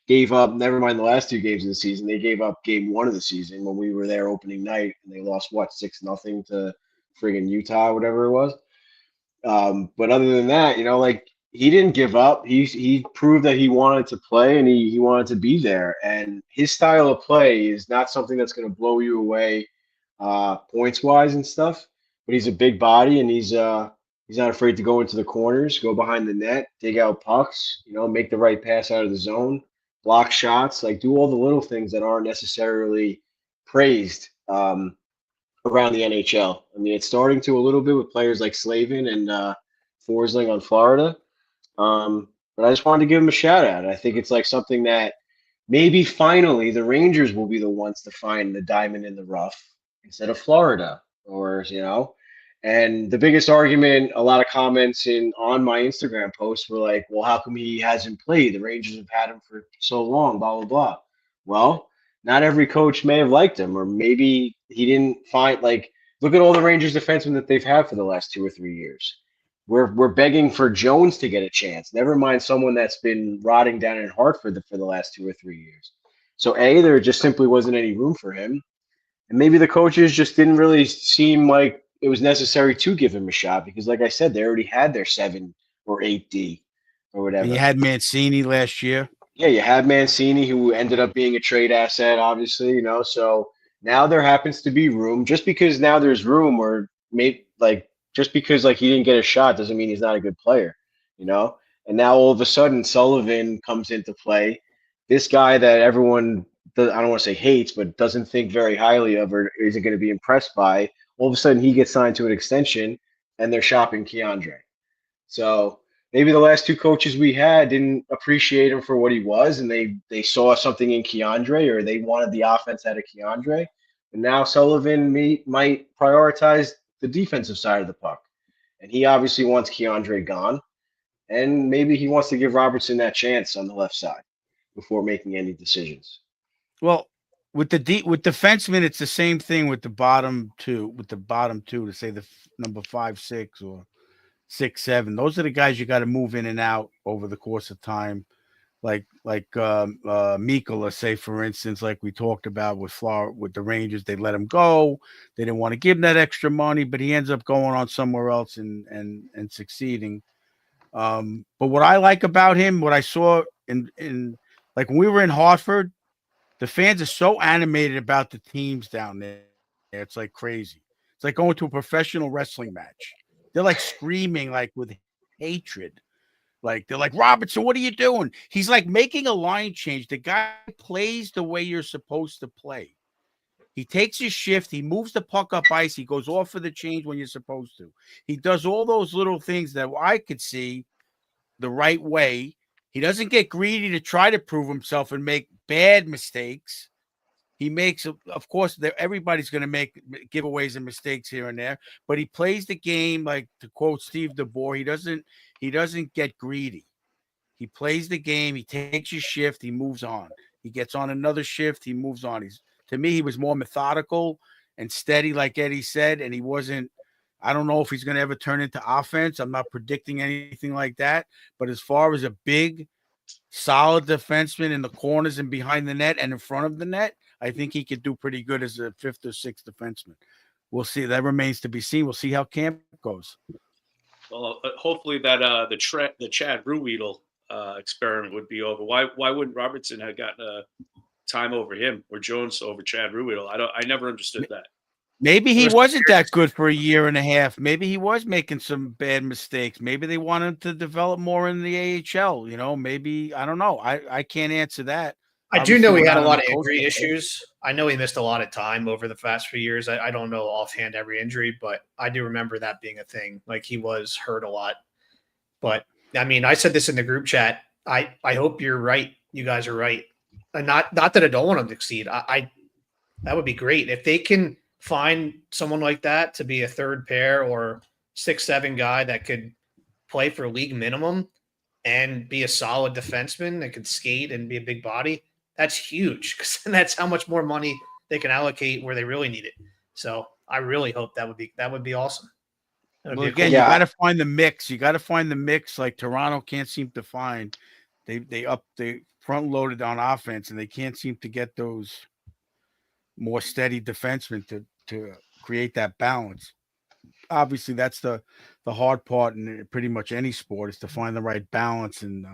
gave up. Never mind the last two games of the season. They gave up game one of the season when we were there opening night, and they lost what 6-0 to friggin' Utah, whatever it was. But other than that, like he didn't give up. He proved that he wanted to play and he wanted to be there. And his style of play is not something that's going to blow you away points wise and stuff. But he's a big body and he's not afraid to go into the corners, go behind the net, dig out pucks, make the right pass out of the zone, block shots, like do all the little things that aren't necessarily praised. Around the NHL. I mean, it's starting to a little bit with players like Slavin and Forsling on Florida. But I just wanted to give him a shout out. I think it's like something that maybe finally the Rangers will be the ones to find the diamond in the rough instead of Florida, or. And the biggest argument, a lot of comments on my Instagram post were like, well, how come he hasn't played? The Rangers have had him for so long, blah, blah, blah. Well, not every coach may have liked him, or maybe he didn't find like look at all the Rangers defensemen that they've had for the last 2 or 3 years. We're begging for Jones to get a chance. Never mind someone that's been rotting down in Hartford for the last 2 or 3 years. So there just simply wasn't any room for him, and maybe the coaches just didn't really seem like it was necessary to give him a shot because, like I said, they already had their 7 or 8 D or whatever. And you had Mancini last year. Yeah, you had Mancini, who ended up being a trade asset, obviously, So now there happens to be room. Just because now there's room, or maybe just because he didn't get a shot, doesn't mean he's not a good player. And now all of a sudden, Sullivan comes into play. This guy that everyone, I don't want to say hates, but doesn't think very highly of or isn't going to be impressed by. All of a sudden, he gets signed to an extension, and they're shopping Keandre. So maybe the last two coaches we had didn't appreciate him for what he was, and they saw something in Keandre, or they wanted the offense out of Keandre. And now Sullivan might prioritize the defensive side of the puck, and he obviously wants Keandre gone, and maybe he wants to give Robertson that chance on the left side before making any decisions. Well, with defensemen, it's the same thing with the bottom two. To say the number 5, 6, or 6, 7. Those are the guys you got to move in and out over the course of time. Like Mikkola, say for instance, like we talked about with the Rangers, they let him go. They didn't want to give him that extra money, but he ends up going on somewhere else and succeeding. But what I like about him, what I saw in like when we were in Hartford, the fans are so animated about the teams down there. It's like crazy. It's like going to a professional wrestling match. They're like screaming like with hatred. Like they're like, Robertson, what are you doing? He's like making a line change. The guy plays the way you're supposed to play. He takes his shift. He moves the puck up ice. He goes off for the change when you're supposed to. He does all those little things that I could see the right way. He doesn't get greedy to try to prove himself and make bad mistakes. He makes, of course, everybody's going to make giveaways and mistakes here and there, but he plays the game like, to quote Steve DeBoer, he doesn't get greedy. He plays the game. He takes his shift. He moves on. He gets on another shift. He moves on. To me, he was more methodical and steady, like Eddie said, and he wasn't. I don't know if he's going to ever turn into offense. I'm not predicting anything like that. But as far as a big, solid defenseman in the corners and behind the net and in front of the net, I think he could do pretty good as a 5th or 6th defenseman. We'll see. That remains to be seen. We'll see how camp goes. Well, hopefully that the Chad Ruhwedel experiment would be over. Why wouldn't Robertson have gotten time over him or Jones over Chad Ruhwedel? I never understood that. Maybe he There was- wasn't that good for a year and a half. Maybe he was making some bad mistakes. Maybe they want him to develop more in the AHL. Maybe I don't know. I can't answer that. I do Obviously, know he we're had a not in lot the of injury coaching issues. I know he missed a lot of time over the past few years. I don't know offhand every injury, but I do remember that being a thing. Like he was hurt a lot. But I mean, I said this in the group chat. I hope you're right. You guys are right. And not that I don't want him to succeed. I that would be great if they can find someone like that to be a third pair or 6'7" guy that could play for league minimum and be a solid defenseman that could skate and be a big body. That's huge because that's how much more money they can allocate where they really need it. So I really hope that would be awesome. That would Well, be a again, cool- you Yeah. got to find the mix. You got to find the mix like Toronto can't seem to find. They front loaded on offense and they can't seem to get those more steady defensemen to create that balance. Obviously, that's the hard part in pretty much any sport is to find the right balance and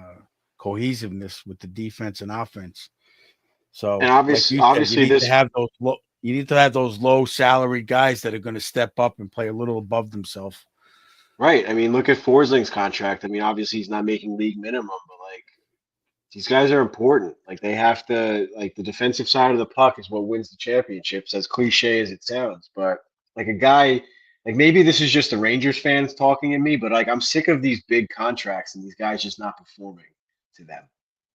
cohesiveness with the defense and offense. So, And like you said, obviously you need this to have those low. You need to have those low salary guys that are going to step up and play a little above themselves. right. I mean, look at Forsling's contract. I mean, obviously he's not making league minimum, but like these guys are important. Like they have to like the defensive side of the puck is what wins the championships, as cliche as it sounds. But like a guy like maybe this is just the Rangers fans talking in me, but like I'm sick of these big contracts and these guys just not performing to them.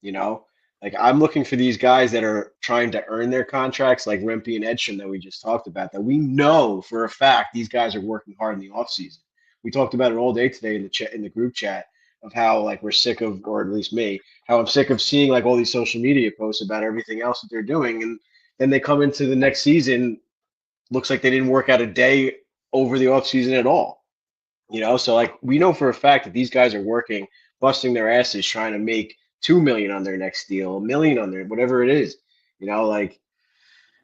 You know? Like I'm looking for these guys that are trying to earn their contracts, like Rempe and Edstrom that we just talked about, that we know for a fact these guys are working hard in the offseason. We talked about it all day today in the chat in the group chat of how like we're sick of, or at least me, how I'm sick of seeing like all these social media posts about everything else that they're doing, and then they come into the next season, looks like they didn't work out a day over the offseason at all. So like we know for a fact that these guys are working, busting their asses, trying to make 2 million on their next deal, 1 million on their whatever it is. Like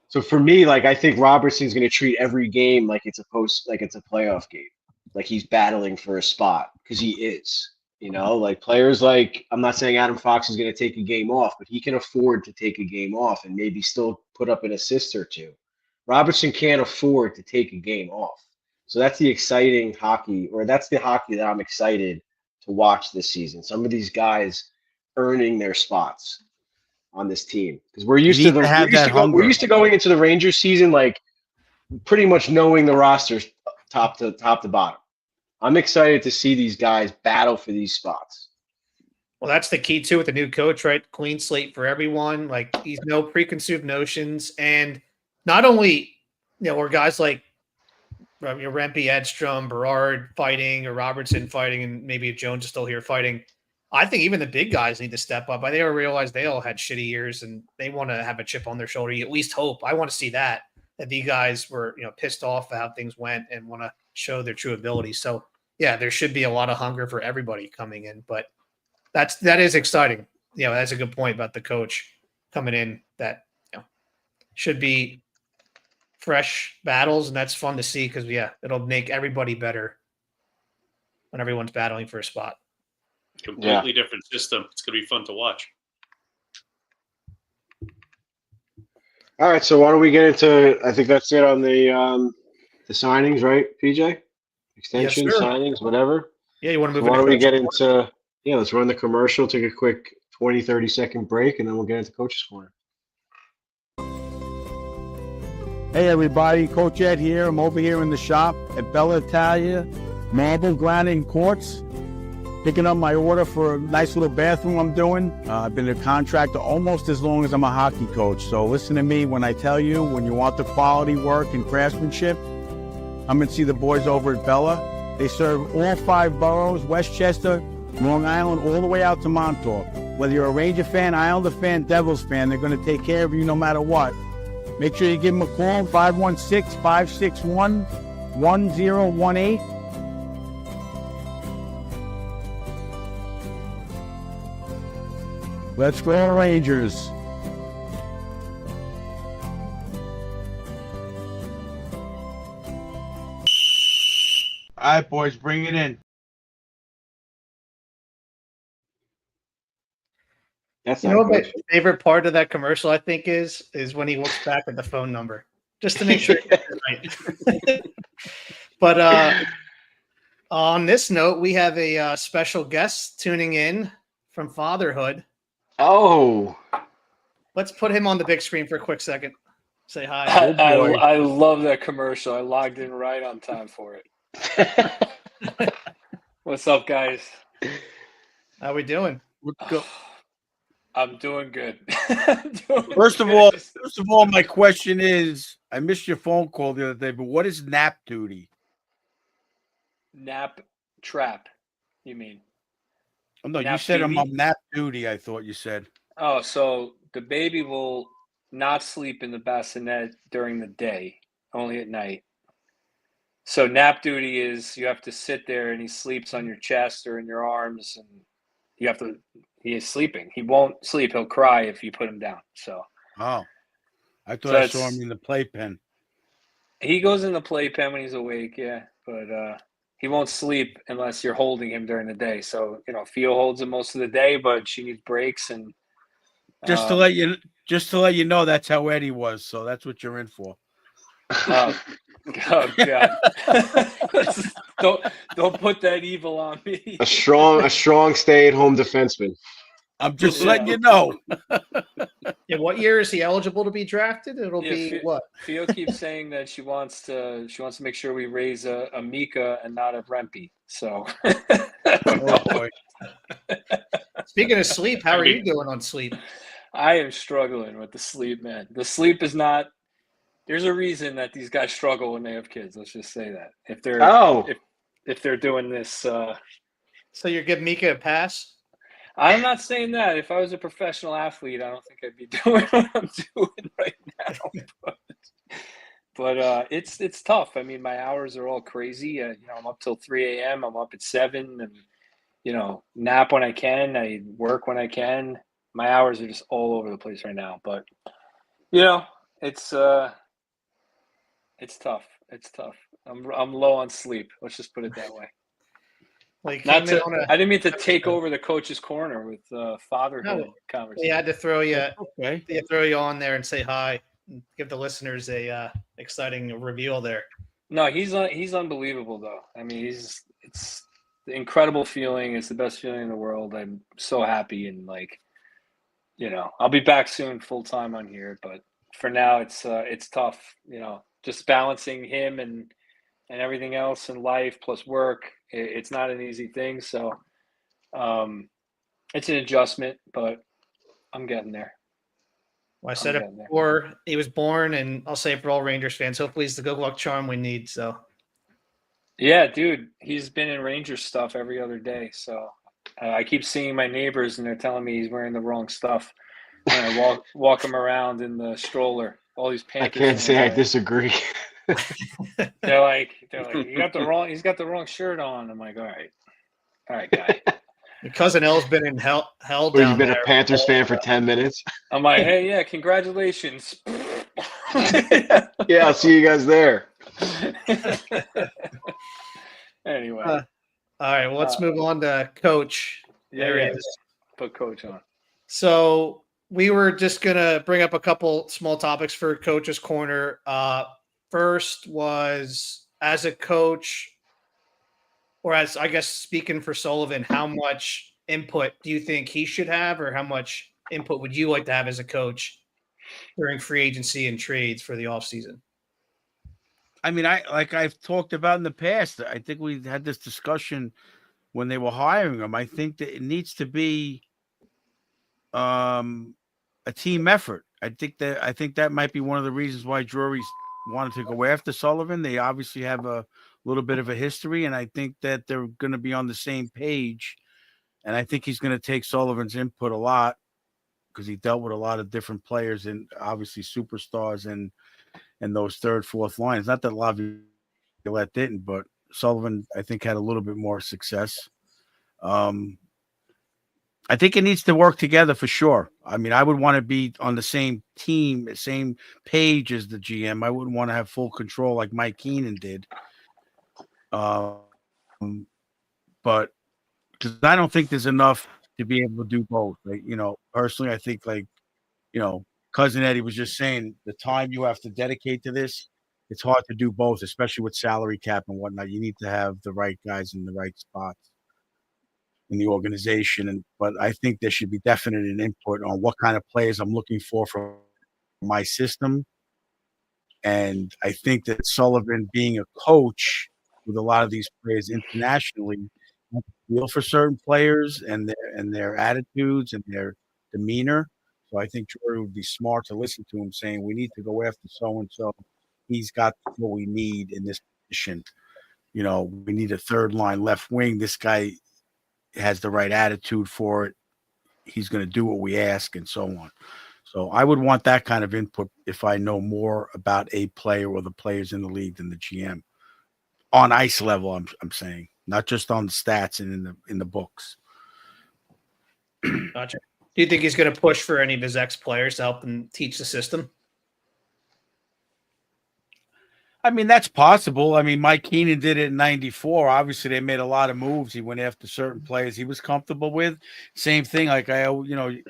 so for me, like I think Robertson's going to treat every game like it's a playoff game, like he's battling for a spot because he is. Like players like I'm not saying Adam Fox is going to take a game off, but he can afford to take a game off and maybe still put up an assist or two. Robertson can't afford to take a game off. So that's the exciting hockey, or that's the hockey that I'm excited to watch this season. Some of these guys earning their spots on this team because we're used You to need to have that we're hunger. used to going into the Rangers season like pretty much knowing the rosters top to bottom. I'm excited to see these guys battle for these spots. Well, that's the key too with the new coach, right? Clean slate for everyone. Like he's no preconceived notions, and not only or guys like Rempe, Edstrom, Berard fighting, or Robertson fighting, and maybe if Jones is still here fighting. I think even the big guys need to step up. I think I realize they all had shitty years, and they want to have a chip on their shoulder. You at least hope. I want to see that these guys were pissed off at how things went and want to show their true ability. So yeah, there should be a lot of hunger for everybody coming in, but that is exciting. That's a good point about the coach coming in. That should be fresh battles, and that's fun to see because it'll make everybody better when everyone's battling for a spot. Completely different system. It's gonna be fun to watch. All right, so why don't we get into? I think that's it on the signings, right, PJ? Extensions, Yes, sir. signings, whatever. Yeah, you want to So move why don't we get coach's into? Yeah, let's run the commercial, take a quick 20, 30-second break, and then we'll get into Coach's Corner. Hey everybody, Coach Ed here. I'm over here in the shop at Bella Italia, Marble Granite and Quartz, picking up my order for a nice little bathroom I'm doing. I've been a contractor almost as long as I'm a hockey coach. So listen to me when I tell you, when you want the quality work and craftsmanship, come and see the boys over at Bella. They serve all 5 boroughs, Westchester, Long Island, all the way out to Montauk. Whether you're a Ranger fan, Islander fan, Devils fan, they're going to take care of you no matter what. Make sure you give them a call, 516-561-1018. Let's go Rangers. All right, boys, bring it in. That's You not know what my Coach. favorite part of that commercial I think is when he looks back at the phone number. just to make sure he gets it right. But on this note, we have a special guest tuning in from Fatherhood. Oh, Let's put him on the big screen for a quick second. Say hi. I love that commercial. I logged in right on time for it. What's up, guys? How we doing? I'm doing good. First of all, my question is: I missed your phone call the other day, but what is nap duty? Nap trap, you mean? Oh, no, you Nap said I'm duty? on nap duty. I thought you said. Oh, so the baby will not sleep in the bassinet during the day, only at night. So nap duty is you have to sit there and he sleeps on your chest or in your arms, and he is sleeping. He won't sleep. He'll cry if you put him down. So Oh, I thought So I saw it's- him in the playpen. he goes in the playpen when he's awake, yeah, but he won't sleep unless you're holding him during the day. So Theo holds him most of the day, but she needs breaks. And Just to let you know, that's how Eddie was. So that's what you're in for. oh God, don't put that evil on me. a strong stay-at-home defenseman. I'm just letting you know. In what year is he eligible to be drafted? It'll Yeah, be what? Theo keeps saying that she wants to make sure we raise a Mika and not a Rempe. So Oh boy. Speaking of sleep, how are you doing on sleep? I am struggling with the sleep, man. The sleep is not. There's a reason that these guys struggle when they have kids. Let's just say that if they're doing this. So you're giving Mika a pass? I'm not saying that. If I was a professional athlete, I don't think I'd be doing what I'm doing right now. But it's tough. I mean, my hours are all crazy. I'm up till 3 a.m. I'm up at 7, and nap when I can. I work when I can. My hours are just all over the place right now. But it's tough. It's tough. I'm low on sleep. Let's just put it that way. Like I didn't mean to take over the coach's corner with fatherhood conversation. He had to throw you. Okay. They throw you on there and say hi. And give the listeners a exciting reveal there. No, he's unbelievable though. I mean, it's the incredible feeling. It's the best feeling in the world. I'm so happy, and I'll be back soon full time on here, but for now it's tough. Just balancing him and everything else in life plus work. It's not an easy thing. So it's an adjustment, but I'm getting there. Well, I said it before he was born, and I'll say it for all Rangers fans. Hopefully, he's the good luck charm we need. So, yeah, dude, he's been in Rangers stuff every other day. So I keep seeing my neighbors, and they're telling me he's wearing the wrong stuff when I walk him around in the stroller. All these Panthers. I can't say I disagree. They're like, he's got the wrong shirt on. I'm like, all right, guy. Your cousin L's been in hell Well, down you've been there. a Panthers fan for 10 minutes. I'm like, hey, yeah, congratulations. Yeah, I'll see you guys there. Anyway. All right, well, let's move on to Coach. There he is. Put Coach on. So we were just going to bring up a couple small topics for Coach's Corner. First was, as a coach, or as I guess speaking for Sullivan, how much input do you think he should have, or how much input would you like to have as a coach during free agency and trades for the offseason? I mean, I've talked about in the past, I think we had this discussion when they were hiring him. I think that it needs to be a team effort. I think that might be one of the reasons why Drury's wanted to go after Sullivan. They obviously have a little bit of a history, and I think that they're going to be on the same page. And I think he's going to take Sullivan's input a lot because he dealt with a lot of different players and obviously superstars and those third, fourth lines. Not that Laviolette didn't, but Sullivan, I think, had a little bit more success. I think it needs to work together for sure. I mean, I would want to be on the same team, the same page as the GM. I wouldn't want to have full control like Mike Keenan did. But because I don't think there's enough to be able to do both. Like, personally, I think cousin Eddie was just saying, the time you have to dedicate to this, it's hard to do both, especially with salary cap and whatnot. You need to have the right guys in the right spots in the organization. But I think there should be definite an input on what kind of players I'm looking for from my system. And I think that Sullivan, being a coach with a lot of these players internationally, feel for certain players and their attitudes and their demeanor. So I think Troy would be smart to listen to him saying, we need to go after so and so. He's got what we need in this position. We need a third line left wing. This guy has the right attitude for it. He's going to do what we ask, and so on. So I would want that kind of input if I know more about a player or the players in the league than the GM. On ice level, I'm saying, not just on the stats and in the books. Gotcha. Do you think he's going to push for any of his ex-players to help him teach the system? I mean, that's possible. I mean, Mike Keenan did it in '94. Obviously, they made a lot of moves. He went after certain players he was comfortable with. Same thing. Like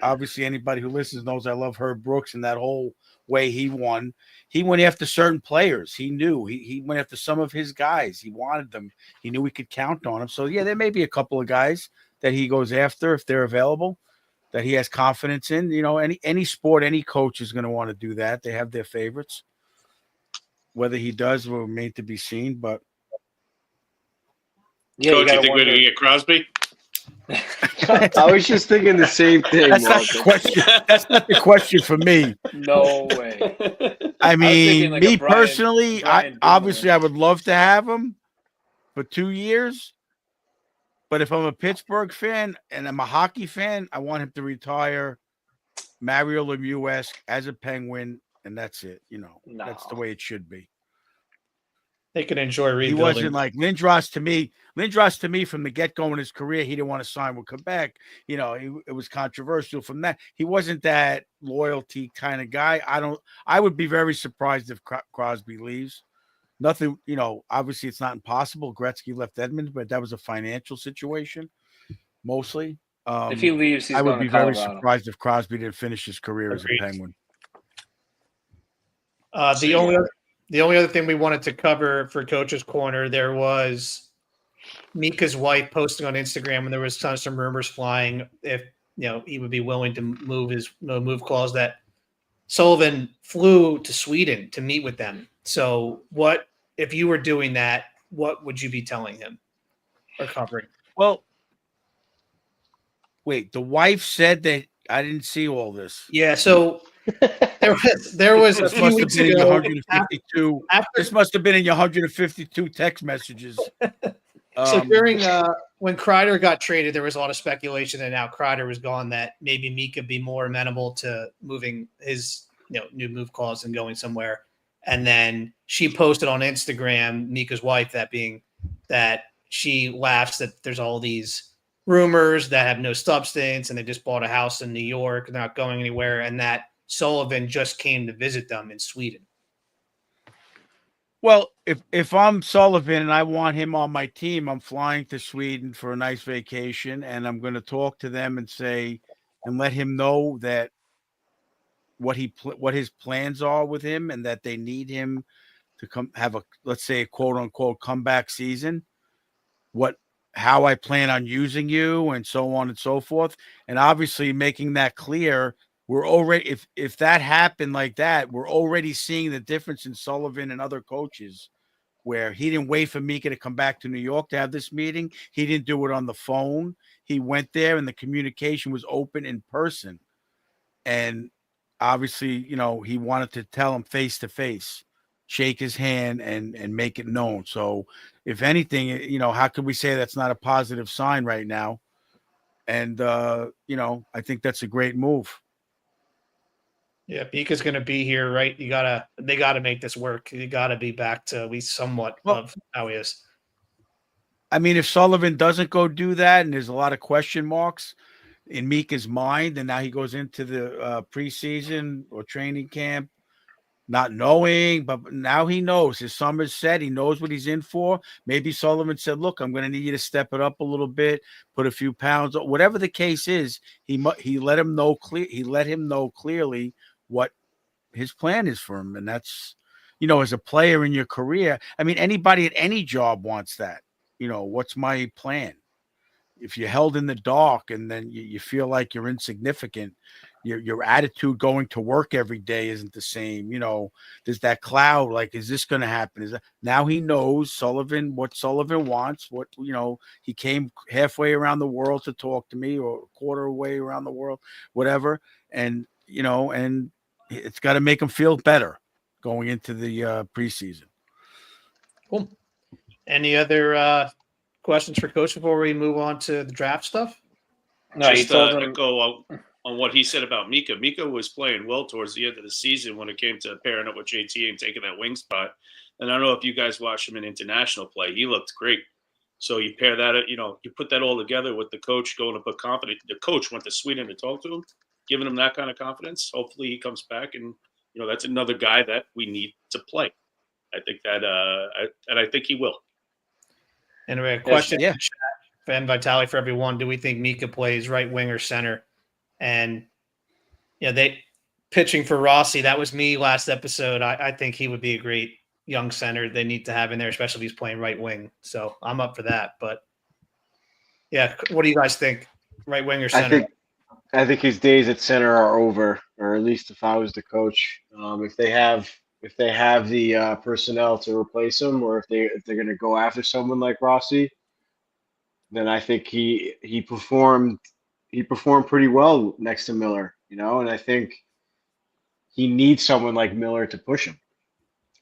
obviously anybody who listens knows I love Herb Brooks and that whole way he won. He went after certain players. He knew he went after some of his guys. He wanted them. He knew he could count on them. So yeah, there may be a couple of guys that he goes after if they're available, that he has confidence in. Any sport, any coach is going to want to do that. They have their favorites. Whether he does will remain to be seen, but Yeah, Coach, you think we're going to get Crosby? I was just thinking the same thing. that's not the question. That's not the question for me. No way. I mean, thinking like me a Brian- personally, Brian obviously Boomerang. I would love to have him for 2 years. But if I'm a Pittsburgh fan and I'm a hockey fan, I want him to retire Mario Lemieux-esque as a Penguin, and that's it. That's the way it should be. They can enjoy rebuilding. He wasn't like Lindros to me. Lindros to me from the get-go in his career, he didn't want to sign with Quebec. It was controversial from that. He wasn't that loyalty kind of guy. I would be very surprised if Crosby leaves. Nothing, obviously it's not impossible. Gretzky left Edmonton, but that was a financial situation mostly. If he leaves, he's I would going be to very Colorado. surprised if Crosby didn't finish his career as a Penguin. The only other thing we wanted to cover for Coach's Corner, there was Mika's wife posting on Instagram, and there was some rumors flying if he would be willing to move his move clause, that Sullivan flew to Sweden to meet with them. So what if you were doing that? What would you be telling him or covering? Well, wait, the wife said that I didn't see all this. Yeah, so there was a This few must have weeks been in your ago. 152. After, This must have been in your 152 text messages. so during when Kreider got traded, there was a lot of speculation that now Kreider was gone, that maybe Mika be more amenable to moving his new move clause and going somewhere. And then she posted on Instagram, Mika's wife, that she laughs that there's all these rumors that have no substance, and they just bought a house in New York, not going anywhere, and that Sullivan just came to visit them in Sweden. Well, if I'm Sullivan and I want him on my team, I'm flying to Sweden for a nice vacation, and I'm going to talk to them and say, and let him know that what his plans are with him, and that they need him to come have let's say a quote unquote comeback season. How I plan on using you, and so on and so forth. And obviously making that clear, we're already, if that happened like that, we're already seeing the difference in Sullivan and other coaches, where he didn't wait for Mika to come back to New York to have this meeting. He didn't do it on the phone. He went there, and the communication was open in person. And obviously, he wanted to tell him face to face, shake his hand and make it known. So if anything, how could we say that's not a positive sign right now? And, I think that's a great move. Yeah, Mika's going to be here, right? They got to make this work. You got to be back to at least somewhat of how he is. I mean, if Sullivan doesn't go do that, and there's a lot of question marks in Mika's mind, and now he goes into the preseason or training camp not knowing, but now he knows. His summer's set. He knows what he's in for. Maybe Sullivan said, look, I'm going to need you to step it up a little bit, put a few pounds. Whatever the case is, he let him know clearly what his plan is for him. And that's, as a player in your career, I mean, anybody at any job wants that. What's my plan? If you're held in the dark and then you feel like you're insignificant, your attitude going to work every day isn't the same. There's that cloud. Like, is this going to happen? Now he knows what Sullivan wants. He came halfway around the world to talk to me, or a quarter way around the world, whatever. And and it's got to make him feel better going into the preseason. Cool. Any other questions for Coach before we move on to the draft stuff? No, Just he told him. echo on what he said about Mika. Mika was playing well towards the end of the season when it came to pairing up with JT and taking that wing spot. And I don't know if you guys watched him in international play. He looked great. So you pair that, you put that all together with the coach going to put confidence. The coach went to Sweden to talk to him, giving him that kind of confidence. Hopefully he comes back, and that's another guy that we need to play. I think that, and I think he will. And a question Yeah. in chat, Fan Vitale for everyone. Do we think Mika plays right wing or center? And they pitching for Rossi. That was me last episode. I think he would be a great young center they need to have in there, especially if he's playing right wing. So I'm up for that. But yeah, what do you guys think? Right wing or center? I think his days at center are over, or at least if I was the coach. If they have the personnel to replace him, or if they're going to go after someone like Rossi, then I think he performed pretty well next to Miller, and I think he needs someone like Miller to push him.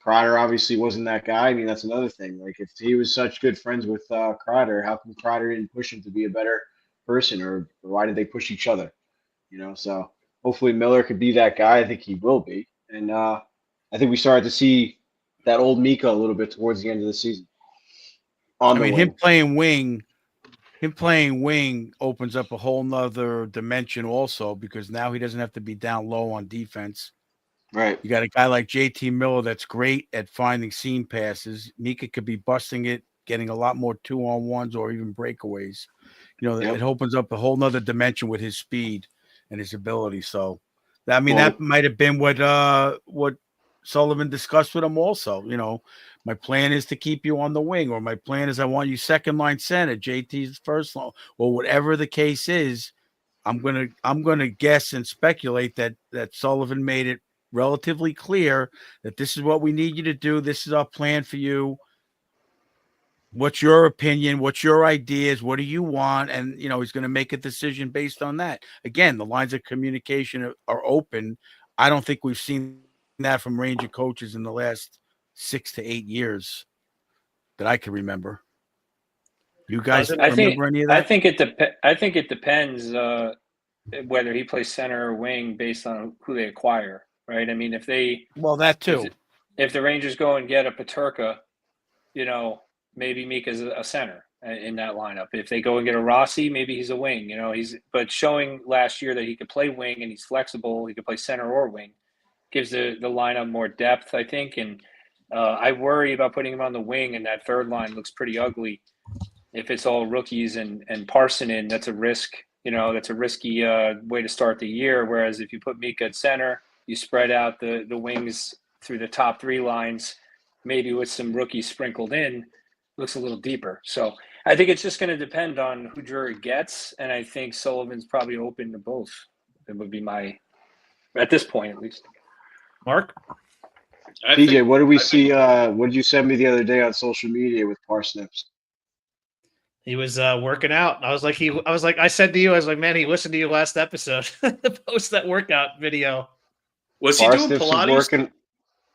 Kreider obviously wasn't that guy. I mean, that's another thing. Like, if he was such good friends with Kreider, how come Kreider didn't push him to be a better person, or why did they push each other? So hopefully Miller could be that guy. I think he will be. And I think we started to see that old Mika a little bit towards the end of the season. Him playing wing opens up a whole nother dimension also, because now he doesn't have to be down low on defense. Right. You got a guy like JT Miller that's great at finding seam passes. Mika could be busting it, getting a lot more 2-on-1s or even breakaways. It opens up a whole nother dimension with his speed and his ability. So, that might have been what Sullivan discussed with him also. My plan is to keep you on the wing, or my plan is I want you second line center, JT's first line, or whatever the case is. I'm gonna guess and speculate that Sullivan made it relatively clear that this is what we need you to do. This is our plan for you. What's your opinion? What's your ideas? What do you want? And, he's going to make a decision based on that. Again, the lines of communication are open. I don't think we've seen that from Ranger coaches in the last 6 to 8 years that I can remember. You guys remember any of that? I think it depends whether he plays center or wing based on who they acquire. Right. I mean, that too. If the Rangers go and get a Peterka, maybe Mika's a center in that lineup. If they go and get a Rossi, maybe he's a wing. But showing last year that he could play wing and he's flexible, he could play center or wing, gives the lineup more depth, I think. And I worry about putting him on the wing, and that third line looks pretty ugly. If it's all rookies and Parsonen, that's a risk. That's a risky way to start the year. Whereas if you put Mika at center, you spread out the wings through the top three lines, maybe with some rookies sprinkled in, looks a little deeper. So I think it's just going to depend on who Drury gets, and I think Sullivan's probably open to both. It would be my, at this point at least. Mark? DJ, what did we see? What did you send me the other day on social media with Parsnips? He was working out. I said to you, man, he listened to you last episode. Post that workout video. Was he doing Pilates? Working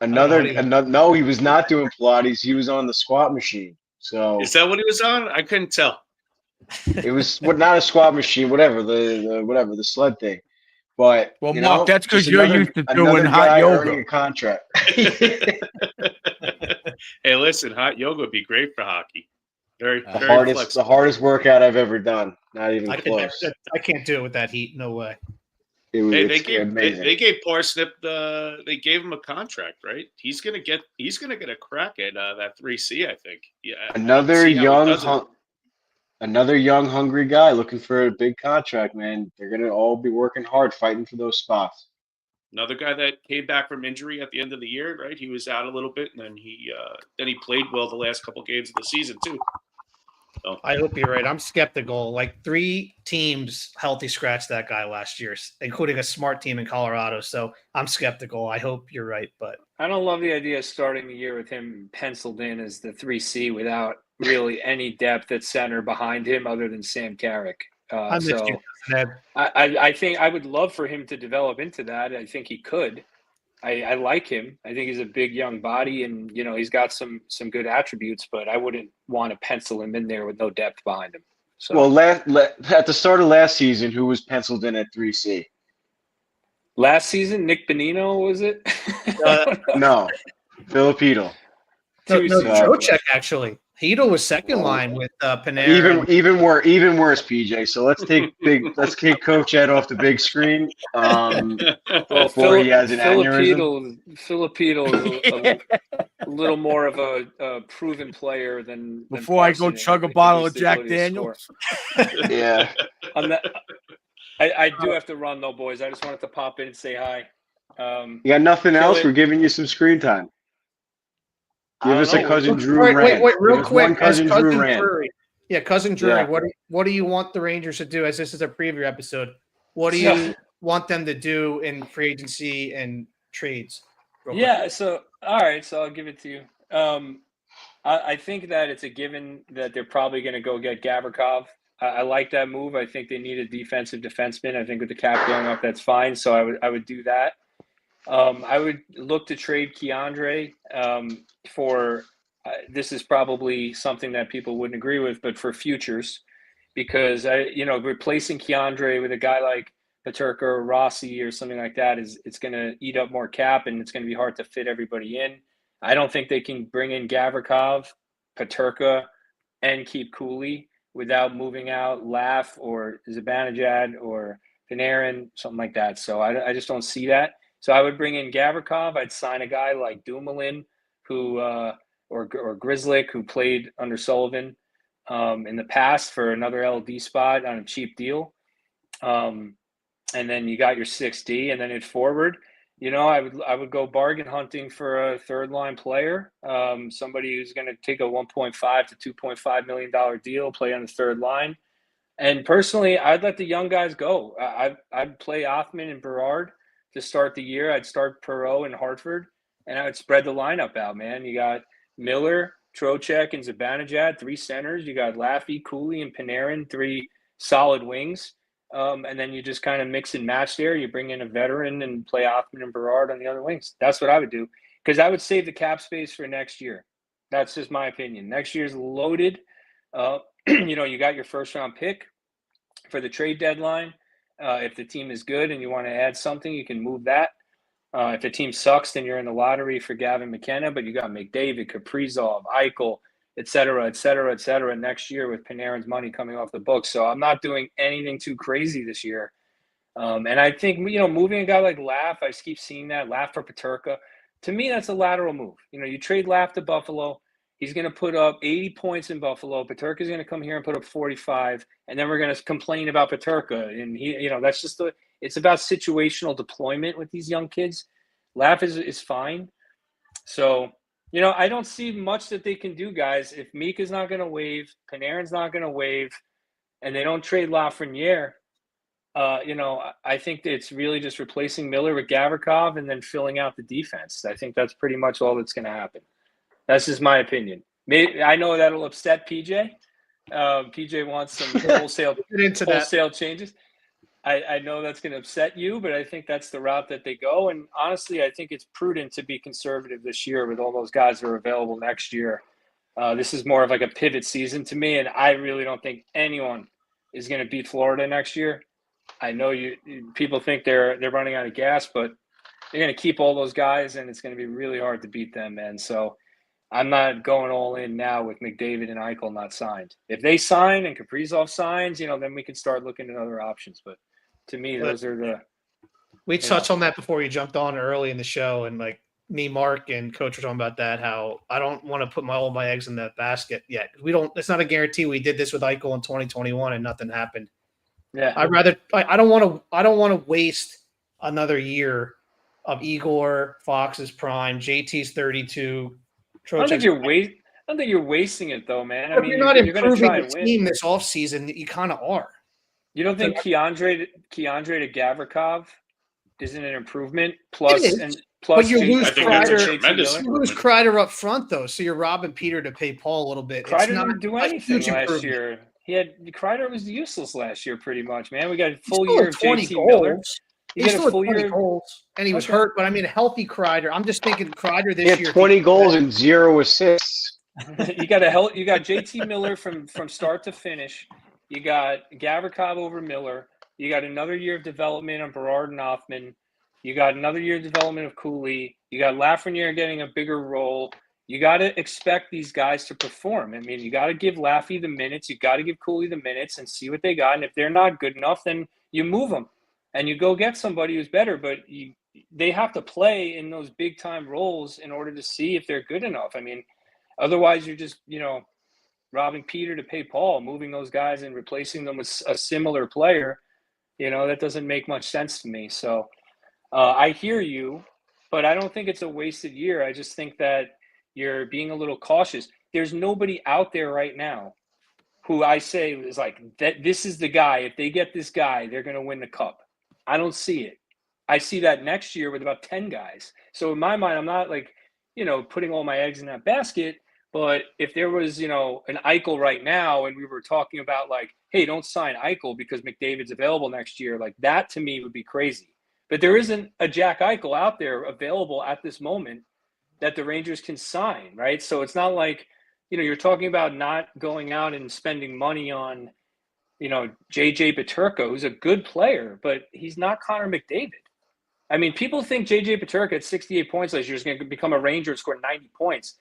no, he was not doing Pilates. He was on the squat machine. So is that what he was on? I couldn't tell. It was not a squat machine, whatever the sled thing. But Mark, that's because you're used to doing hot yoga. A contract. Hey, listen, hot yoga would be great for hockey. Very the hardest workout I've ever done. Not even close. I can't do it with that heat. No way. They gave Parsnip they gave him a contract, right? He's gonna get a crack at that 3C, I think. Yeah. Another young hungry guy looking for a big contract, man. They're gonna all be working hard, fighting for those spots. another guy that came back from injury at the end of the year, right? He was out a little bit, and then he played well the last couple games of the season too. So I hope you're right. I'm skeptical. Like 3 teams healthy scratched that guy last year, including a smart team in Colorado. So I'm skeptical. I hope you're right, but I don't love the idea of starting the year with him penciled in as the 3C without really any depth at center behind him other than Sam Carrick. I'm with you, Ned. I think I would love for him to develop into that. I think he could. I like him. I think he's a big young body, and he's got some good attributes. But I wouldn't want to pencil him in there with no depth behind him. So Well, at the start of last season, who was penciled in at 3C? last season, Nick Bonino, was it? No, Filipino. No, Two seasons. Trocheck actually. Heedle was second line with Panarin. Even worse, PJ. So let's take Coach Ed off the big screen before he has an aneurysm. Filipino is a little more of a proven player than Before I go Parson, chug a with bottle his of Jack ability to Daniels. Yeah. On that, I do have to run though, boys. I just wanted to pop in and say hi. You got nothing Kill else? it. We're giving you some screen time. Give us a cousin Drew Wait, rant. real Give us quick. one cousin Drew rant. Drury. Yeah, cousin Drury. Yeah. What do you want the Rangers to do? As this is a preview episode, what do you want them to do in free agency and trades? Yeah. So all right. So I'll give it to you. I think that it's a given that they're probably going to go get Gavrikov. I like that move. I think they need a defensive defenseman. I think with the cap going up, that's fine. So I would do that. I would look to trade Keandre for this is probably something that people wouldn't agree with, but for futures, because replacing Keandre with a guy like Peterka or Rossi or something like that it's going to eat up more cap, and it's going to be hard to fit everybody in. I don't think they can bring in Gavrikov, Peterka, and keep Cooley without moving out Laff or Zibanejad or Panarin, something like that. So I just don't see that. So I would bring in Gavrikov. I'd sign a guy like Dumoulin, who or Grzelcyk, who played under Sullivan in the past for another LD spot on a cheap deal. And then you got your 6D, and then at forward, I would go bargain hunting for a third line player, somebody who's going to take a $1.5 to $2.5 million deal, play on the third line. And personally, I'd let the young guys go. I'd play Othman and Berard to start the year. I'd start Perreault and Hartford, and I would spread the lineup out, man. You got Miller, Trocheck, and Zibanejad, 3 centers. You got Laffy, Cooley, and Panarin, 3 solid wings. And then you just kind of mix and match there. You bring in a veteran and play Othman and Berard on the other wings. That's what I would do, because I would save the cap space for next year. That's just my opinion. Next year's loaded. You got your first-round pick for the trade deadline. If the team is good and you want to add something, you can move that. If the team sucks, then you're in the lottery for Gavin McKenna, but you got McDavid, Kaprizov, Eichel, et cetera, next year with Panarin's money coming off the books. So I'm not doing anything too crazy this year. And I think, moving a guy like Laff, I just keep seeing that, Laff for Peterka. To me, that's a lateral move. You trade Laff to Buffalo. He's going to put up 80 points in Buffalo. Peterka's going to come here and put up 45, and then we're going to complain about Peterka. And that's just it's about situational deployment with these young kids. Laff is fine. So, I don't see much that they can do, guys. If Mika's not going to waive, Panarin's not going to waive, and they don't trade Lafreniere, I think that it's really just replacing Miller with Gavrikov and then filling out the defense. I think that's pretty much all that's going to happen. That's just my opinion. I know that'll upset PJ. PJ wants some wholesale changes. I know that's going to upset you, but I think that's the route that they go. And honestly, I think it's prudent to be conservative this year with all those guys that are available next year. This is more of like a pivot season to me, and I really don't think anyone is going to beat Florida next year. I know people think they're running out of gas, but they're going to keep all those guys, and it's going to be really hard to beat them, man. So I'm not going all in now with McDavid and Eichel not signed. If they sign and Kaprizov signs, then we can start looking at other options. But to me, those are the. We touched on that before you jumped on early in the show, and like me, Mark, and Coach were talking about that. How I don't want to put all my eggs in that basket yet. We don't. It's not a guarantee. We did this with Eichel in 2021, and nothing happened. Yeah, I don't want to waste another year of Igor, Fox's prime. JT's 32. I don't think Trochek's I don't think you're wasting it though, man. I If mean, you're not you're going to improving try the and win. team this offseason, you kind of are. You don't think Keandre to Gavrikov isn't an improvement? Plus, It is, and plus, but you lose I think that's a Kreider. tremendous You lose Kreider up front, though, so you're robbing Peter to pay Paul a little bit. Kreider It's not didn't do a anything huge last improvement. year. Kreider was useless last year, pretty much, man. We got a He full still year had of 20 JT goals. Miller. He You still got a had full 20 year. goals, and he was Okay. hurt. But I mean, a healthy Kreider. I'm just thinking Kreider this He had year. 20 goals and 0 assists. You got JT Miller from start to finish. You got Gavrikov over Miller. You got another year of development on Berard and Hoffman. You got another year of development of Cooley. You got Lafreniere getting a bigger role. You got to expect these guys to perform. I mean, you got to give Laffy the minutes. You got to give Cooley the minutes and see what they got. And if they're not good enough, then you move them and you go get somebody who's better. But they have to play in those big time roles in order to see if they're good enough. I mean, otherwise you're just, robbing Peter to pay Paul, moving those guys and replacing them with a similar player. That doesn't make much sense to me. So I hear you, but I don't think it's a wasted year. I just think that you're being a little cautious. There's nobody out there right now who I say is like, that this is the guy. If they get this guy, they're going to win the cup. I don't see it. I see that next year with about 10 guys. So in my mind, I'm not like, putting all my eggs in that basket. But if there was, an Eichel right now and we were talking about like, hey, don't sign Eichel because McDavid's available next year, like that to me would be crazy. But there isn't a Jack Eichel out there available at this moment that the Rangers can sign, right? So it's not like, you're talking about not going out and spending money on, JJ Peterka, who's a good player, but he's not Connor McDavid. I mean, people think JJ Peterka at 68 points last year is going to become a Ranger and score 90 points.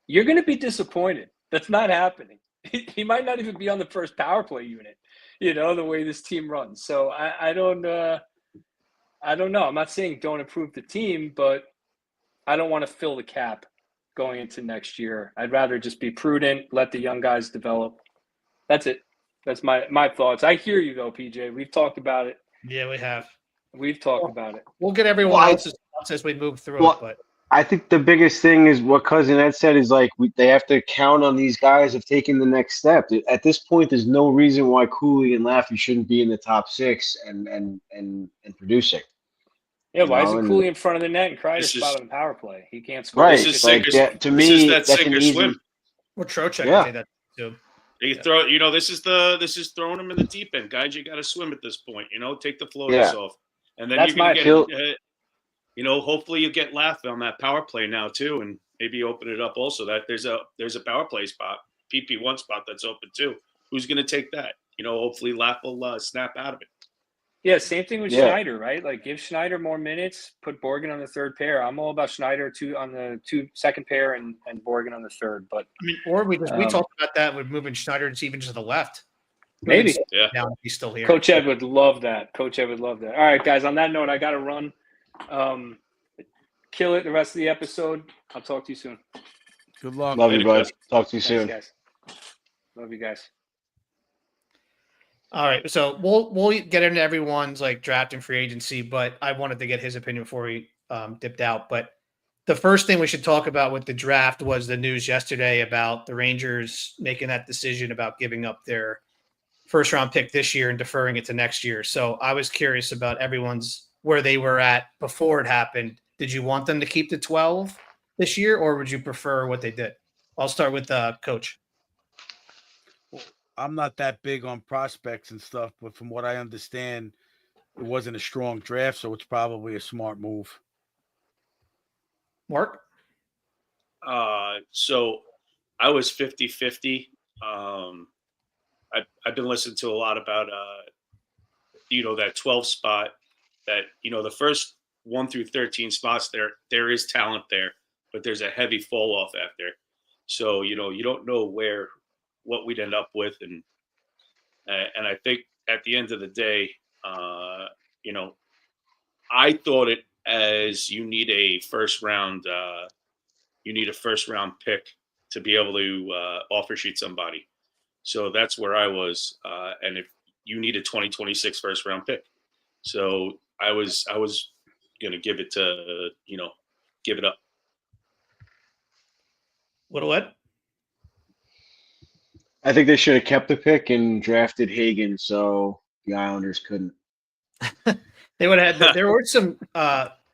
You're going to be disappointed. That's not happening. He might not even be on the first power play unit, the way this team runs. So I don't know. I'm not saying don't improve the team, but I don't want to fill the cap going into next year. I'd rather just be prudent, let the young guys develop. That's it. That's my thoughts. I hear you though, PJ. We've talked about it. Yeah, we have. We've talked about it. We'll get everyone else's thoughts as we move through it. But I think the biggest thing is what Cousin Ed said is like they have to count on these guys of taking the next step. At this point, there's no reason why Cooley and Laffy shouldn't be in the top 6 and producing. Yeah, why is it Cooley in front of the net and Kreider spot on the power play? He can't score. Right, This is like to me, this is that that's sink an or easy. swim. Well, Trocheck can say that too. You throw, this is throwing them in the deep end, guys. You got to swim at this point. Take the floaters off, and then that's you're gonna get. feel. Hopefully you get Laffy on that power play now too, and maybe open it up also. That there's a power play spot, PP1 spot that's open too. Who's going to take that? Hopefully Laff will snap out of it. Yeah, same thing with Schneider, right? Like give Schneider more minutes, put Borgen on the third pair. I'm all about Schneider on the second pair and Borgen on the third. But I mean, or we talked about that with moving Schneider even to the left. Maybe. Yeah. Now he's still here. Coach Ed would love that. All right, guys, on that note, I got to run. Kill it the rest of the episode. I'll talk to you soon. Good luck. Love you, bud. Talk to you soon. Thanks, guys. Love you guys. All right, so we'll get into everyone's like draft and free agency, but I wanted to get his opinion before we dipped out. But the first thing we should talk about with the draft was the news yesterday about the Rangers making that decision about giving up their first round pick this year and deferring it to next year. So I was curious about everyone's where they were at before it happened. Did you want them to keep the 12 this year, or would you prefer what they did? I'll start with Coach. I'm not that big on prospects and stuff, but from what I understand, it wasn't a strong draft, so it's probably a smart move. Mark? So I was 50-50. I've been listening to a lot about, that 12 spot that, the first 1 through 13 spots there is talent there, but there's a heavy fall off after. So, you don't know what we'd end up with. And I think at the end of the day, I thought it as you need a first round pick to be able to offer sheet somebody. So that's where I was. And if you need a 2026 first round pick. So I was going to give it to, give it up. What? I think they should have kept the pick and drafted Hagen, so the Islanders couldn't. They would have had. There were some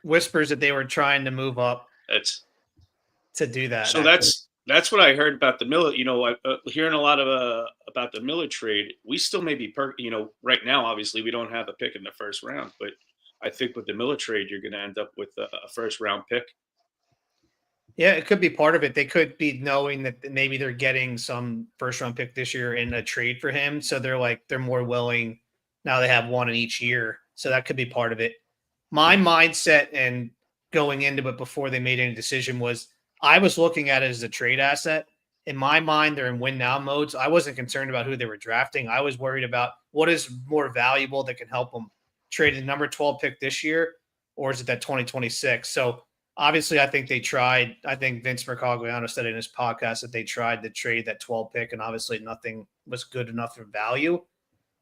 whispers that they were trying to move up That's to do that. so. That's what I heard about the Miller. Hearing a lot of about the Miller trade. We still may be right now. Obviously, we don't have a pick in the first round, but I think with the Miller trade, you're going to end up with a first round pick. Yeah, it could be part of it. They could be knowing that maybe they're getting some first round pick this year in a trade for him, so they're more willing. Now they have one in each year, so that could be part of it. My mindset and going into it before they made any decision was I was looking at it as a trade asset. In my mind, they're in win now modes. I wasn't concerned about who they were drafting. I was worried about what is more valuable that can help them trade the number 12 pick this year, or is it that 2026? So obviously, I think they tried. I think Vince Mercogliano said in his podcast that they tried to trade that 12 pick, and obviously nothing was good enough for value.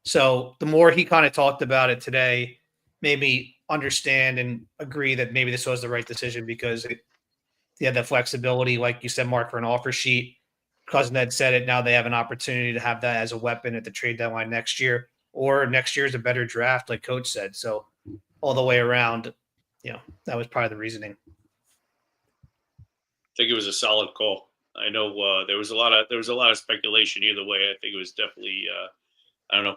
So the more he kind of talked about it today, made me understand and agree that maybe this was the right decision because they had that flexibility, like you said, Mark, for an offer sheet. Cousin Ed said it. Now they have an opportunity to have that as a weapon at the trade deadline next year, or next year is a better draft, like Coach said. So all the way around, that was probably the reasoning. I think it was a solid call. I know there was a lot of speculation either way. I think it was definitely I don't know.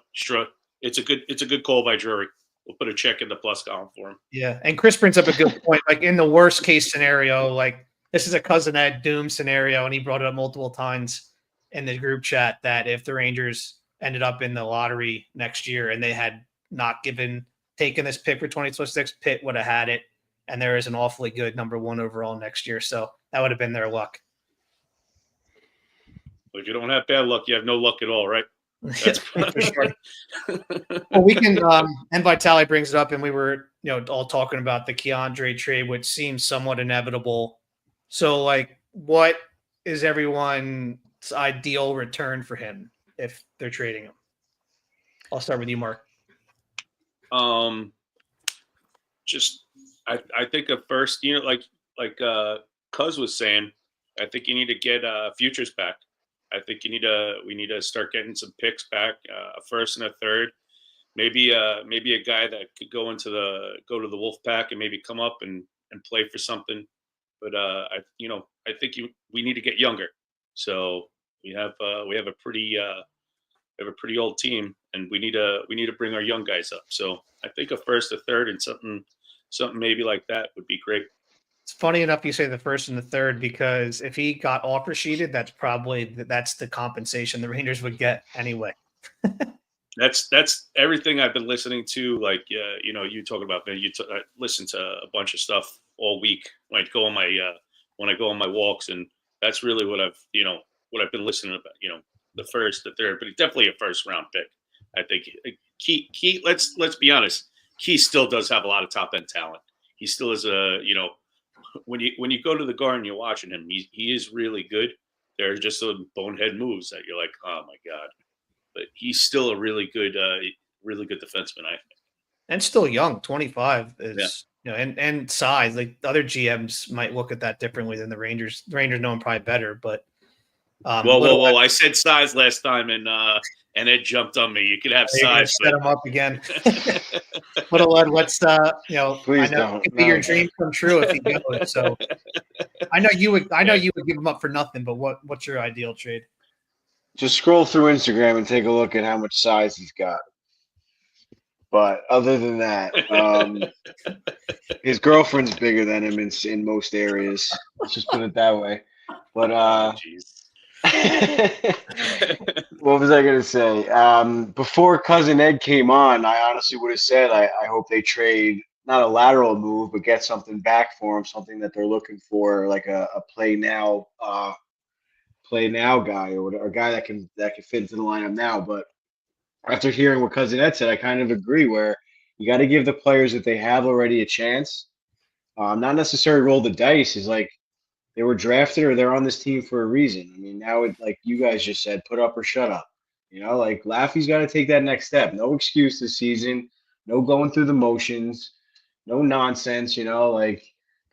It's a good call by Drury. We'll put a check in the plus column for him. Yeah, and Chris brings up a good point. Like in the worst case scenario, like this is a Cousin Ed doom scenario, and he brought it up multiple times in the group chat that if the Rangers ended up in the lottery next year and they had not taken this pick for 2026, Pitt would have had it, and there is an awfully good number 1 overall next year. So that would have been their luck. But if you don't have bad luck, you have no luck at all, right? That's for sure. Well, we can. And Vitali brings it up, and we were, all talking about the Keandre trade, which seems somewhat inevitable. So, like, what is everyone's ideal return for him if they're trading him? I'll start with you, Mark. Just I think at first, like Cuz was saying, I think you need to get futures back. I think we need to start getting some picks back, a first and a third, maybe a guy that could go to the Wolf Pack and maybe come up and play for something. But I think we need to get younger. So we have a pretty old team, and we need to bring our young guys up. So I think a first, a third, and something maybe like that would be great. It's funny enough you say the first and the third, because if he got offer sheeted, that's the compensation the Rangers would get anyway. That's everything I've been listening to. Like, you talking about, man, I listen to a bunch of stuff all week when I go on my walks, and that's really what I've been listening about. The first, the third, but definitely a first round pick. I think Key. Let's be honest. Key still does have a lot of top end talent. He still is when you go to the Garden, you're watching him. He is really good. There are just some bonehead moves that you're like, oh my god. But he's still a really good defenseman, I think. And still young, 25 is and size. Like other GMs might look at that differently than the Rangers. The Rangers know him probably better, but whoa! I said size last time, and Ed jumped on me. You could have size. Set him up again. Little Ed, what's please I know don't. It could be your dream come true if he goes. So I know you would. I know you would give him up for nothing. But what's your ideal trade? Just scroll through Instagram and take a look at how much size he's got. But other than that, his girlfriend's bigger than him in most areas. Let's just put it that way. But what was I going to say? Before Cousin Ed came on, I honestly would have said I hope they trade not a lateral move, but get something back for him, something that they're looking for, like a play now guy or a guy that can fit into the lineup now. But after hearing what Cousin Ed said, I kind of agree where you got to give the players that they have already a chance. Not necessarily roll the dice. Is like they were drafted or they're on this team for a reason. I mean, now it, like you guys just said, put up or shut up. Like Laffy's got to take that next step. No excuse this season. No going through the motions. no nonsense. Like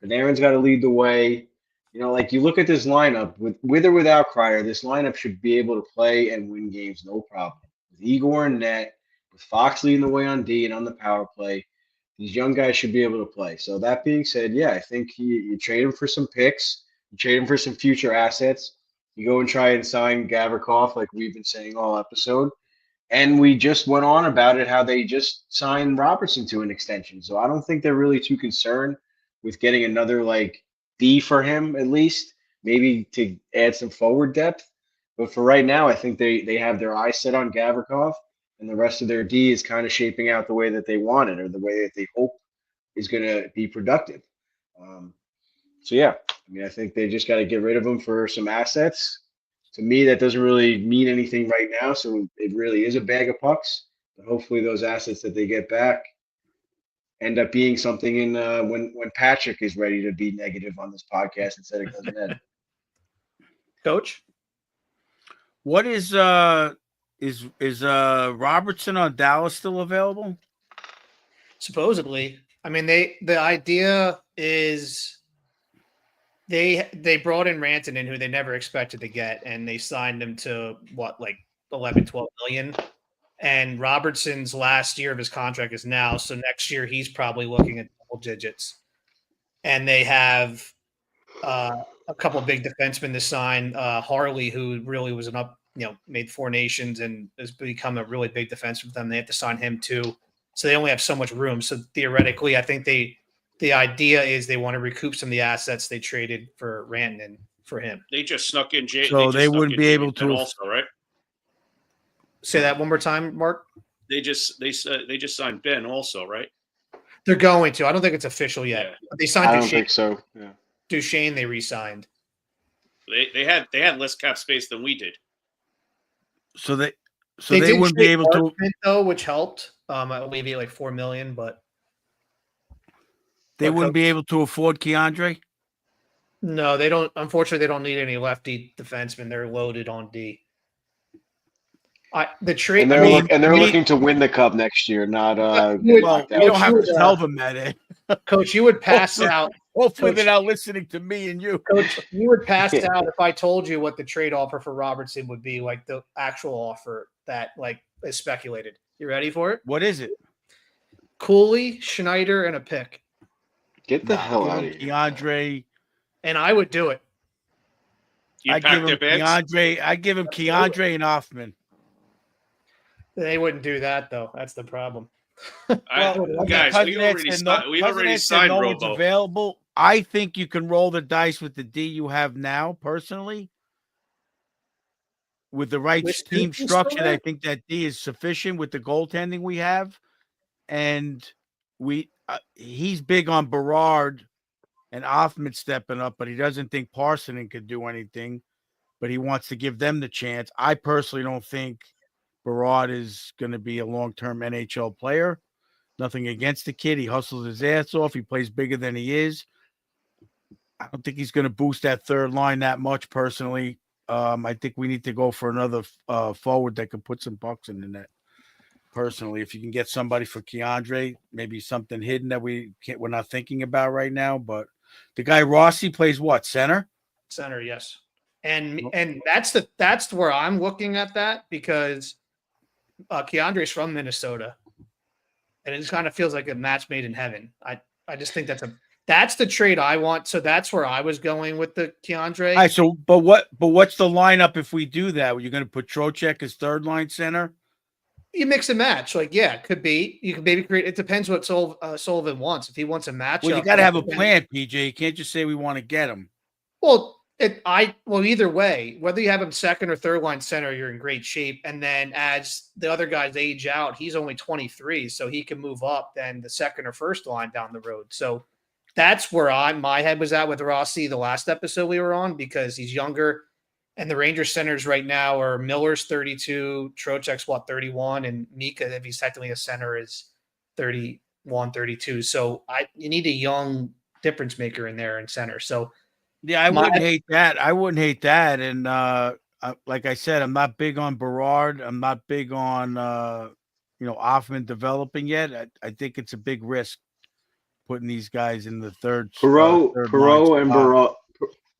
Panarin's got to lead the way. Like you look at this lineup with or without Kreider, this lineup should be able to play and win games no problem. With Igor and net, with Fox leading the way on D and on the power play, these young guys should be able to play. So that being said, yeah, I think you trade him for some picks, you trade him for some future assets. You go and try and sign Gavrikov like we've been saying all episode. And we just went on about it, how they just signed Robertson to an extension. So I don't think they're really too concerned with getting another like D for him, at least, maybe to add some forward depth. But for right now, I think they have their eyes set on Gavrikov, and the rest of their D is kind of shaping out the way that they want it or the way that they hope is going to be productive. So yeah, I mean, I think they just got to get rid of him for some assets. To me, that doesn't really mean anything right now. So it really is a bag of pucks. But hopefully, those assets that they get back end up being something in when Patrick is ready to be negative on this podcast instead of cousin Ed. Coach? What is Robertson on Dallas still available? Supposedly. I mean, the idea is they brought in Rantanen, who they never expected to get, and they signed him to what, like 11, 12 million. And Robertson's last year of his contract is now, so next year he's probably looking at double digits. And they have a couple of big defensemen to sign. Harley, who really was made 4 Nations and has become a really big defenseman for them. They have to sign him too. So they only have so much room. So theoretically, I think the idea is they want to recoup some of the assets they traded for Rantanen for him. They just snuck in Jay. So they wouldn't be able to also, right? Say that one more time, Mark. They just signed Ben also, right? They're going to. I don't think it's official yet. Yeah. They signed I don't Duchesne. think so. Yeah. Duchesne they re-signed. They had less cap space than we did. So they did wouldn't be trade able to, Markman, though, which helped. Maybe like $4 million, but they wouldn't be able to afford Keandre. no, they don't. Unfortunately, they don't need any lefty defensemen. They're loaded on D. The trade, And they're looking to win the cup next year, not Well, you don't have to tell them that, Ed. Coach, you would pass out. Hopefully, Coach, they're not listening to me and you. Coach, you would pass out if I told you what the trade offer for Robertson would be, like the actual offer that like is speculated. You ready for it? What is it? Cooley, Schneider, and a pick. Get the hell out of here. Keandre. And I would do it. You pack their bags? I give him Keandre and Hoffman. They wouldn't do that though. That's the problem. Guys, we already signed no Robo. one's available. I think you can roll the dice with the D you have now, personally. With the right team structure, I think that D is sufficient with the goaltending we have. And he's big on Berard and Offman stepping up, but he doesn't think Parsonen could do anything. But he wants to give them the chance. I personally don't think Berard is going to be a long-term NHL player. Nothing against the kid. He hustles his ass off. He plays bigger than he is. I don't think he's going to boost that third line that much, personally. I think we need to go for another forward that can put some bucks in the net. Personally, if you can get somebody for Keandre, maybe something hidden that we're not thinking about right now. But the guy Rossi plays what, center? Center, yes. And that's where I'm looking at that, because Keandre's from Minnesota, and it just kind of feels like a match made in heaven. I just think that's the trade I want. So that's where I was going with the Keandre. All right, so but what's the lineup if we do that? You're going to put Trocheck as third line center? You mix and match. Like, yeah, it could be. You can maybe create. It depends what Sullivan wants. If he wants a matchup, Well, you got to have a plan, PJ. You can't just say we want to get him. Well, either way, whether you have him second or third line center, you're in great shape. And then as the other guys age out, he's only 23, so he can move up then the second or first line down the road. So that's where my head was at with Rossi the last episode we were on, because he's younger. And the Rangers centers right now are Miller's 32, Trocheck's 31, and Mika, if he's technically a center, is 31, 32. So you need a young difference maker in there in center. So yeah, I wouldn't hate that. And like I said, I'm not big on Berard. I'm not big on Offman developing yet. I think it's a big risk. putting these guys in the third Perot, third line Perot and spot. Berard,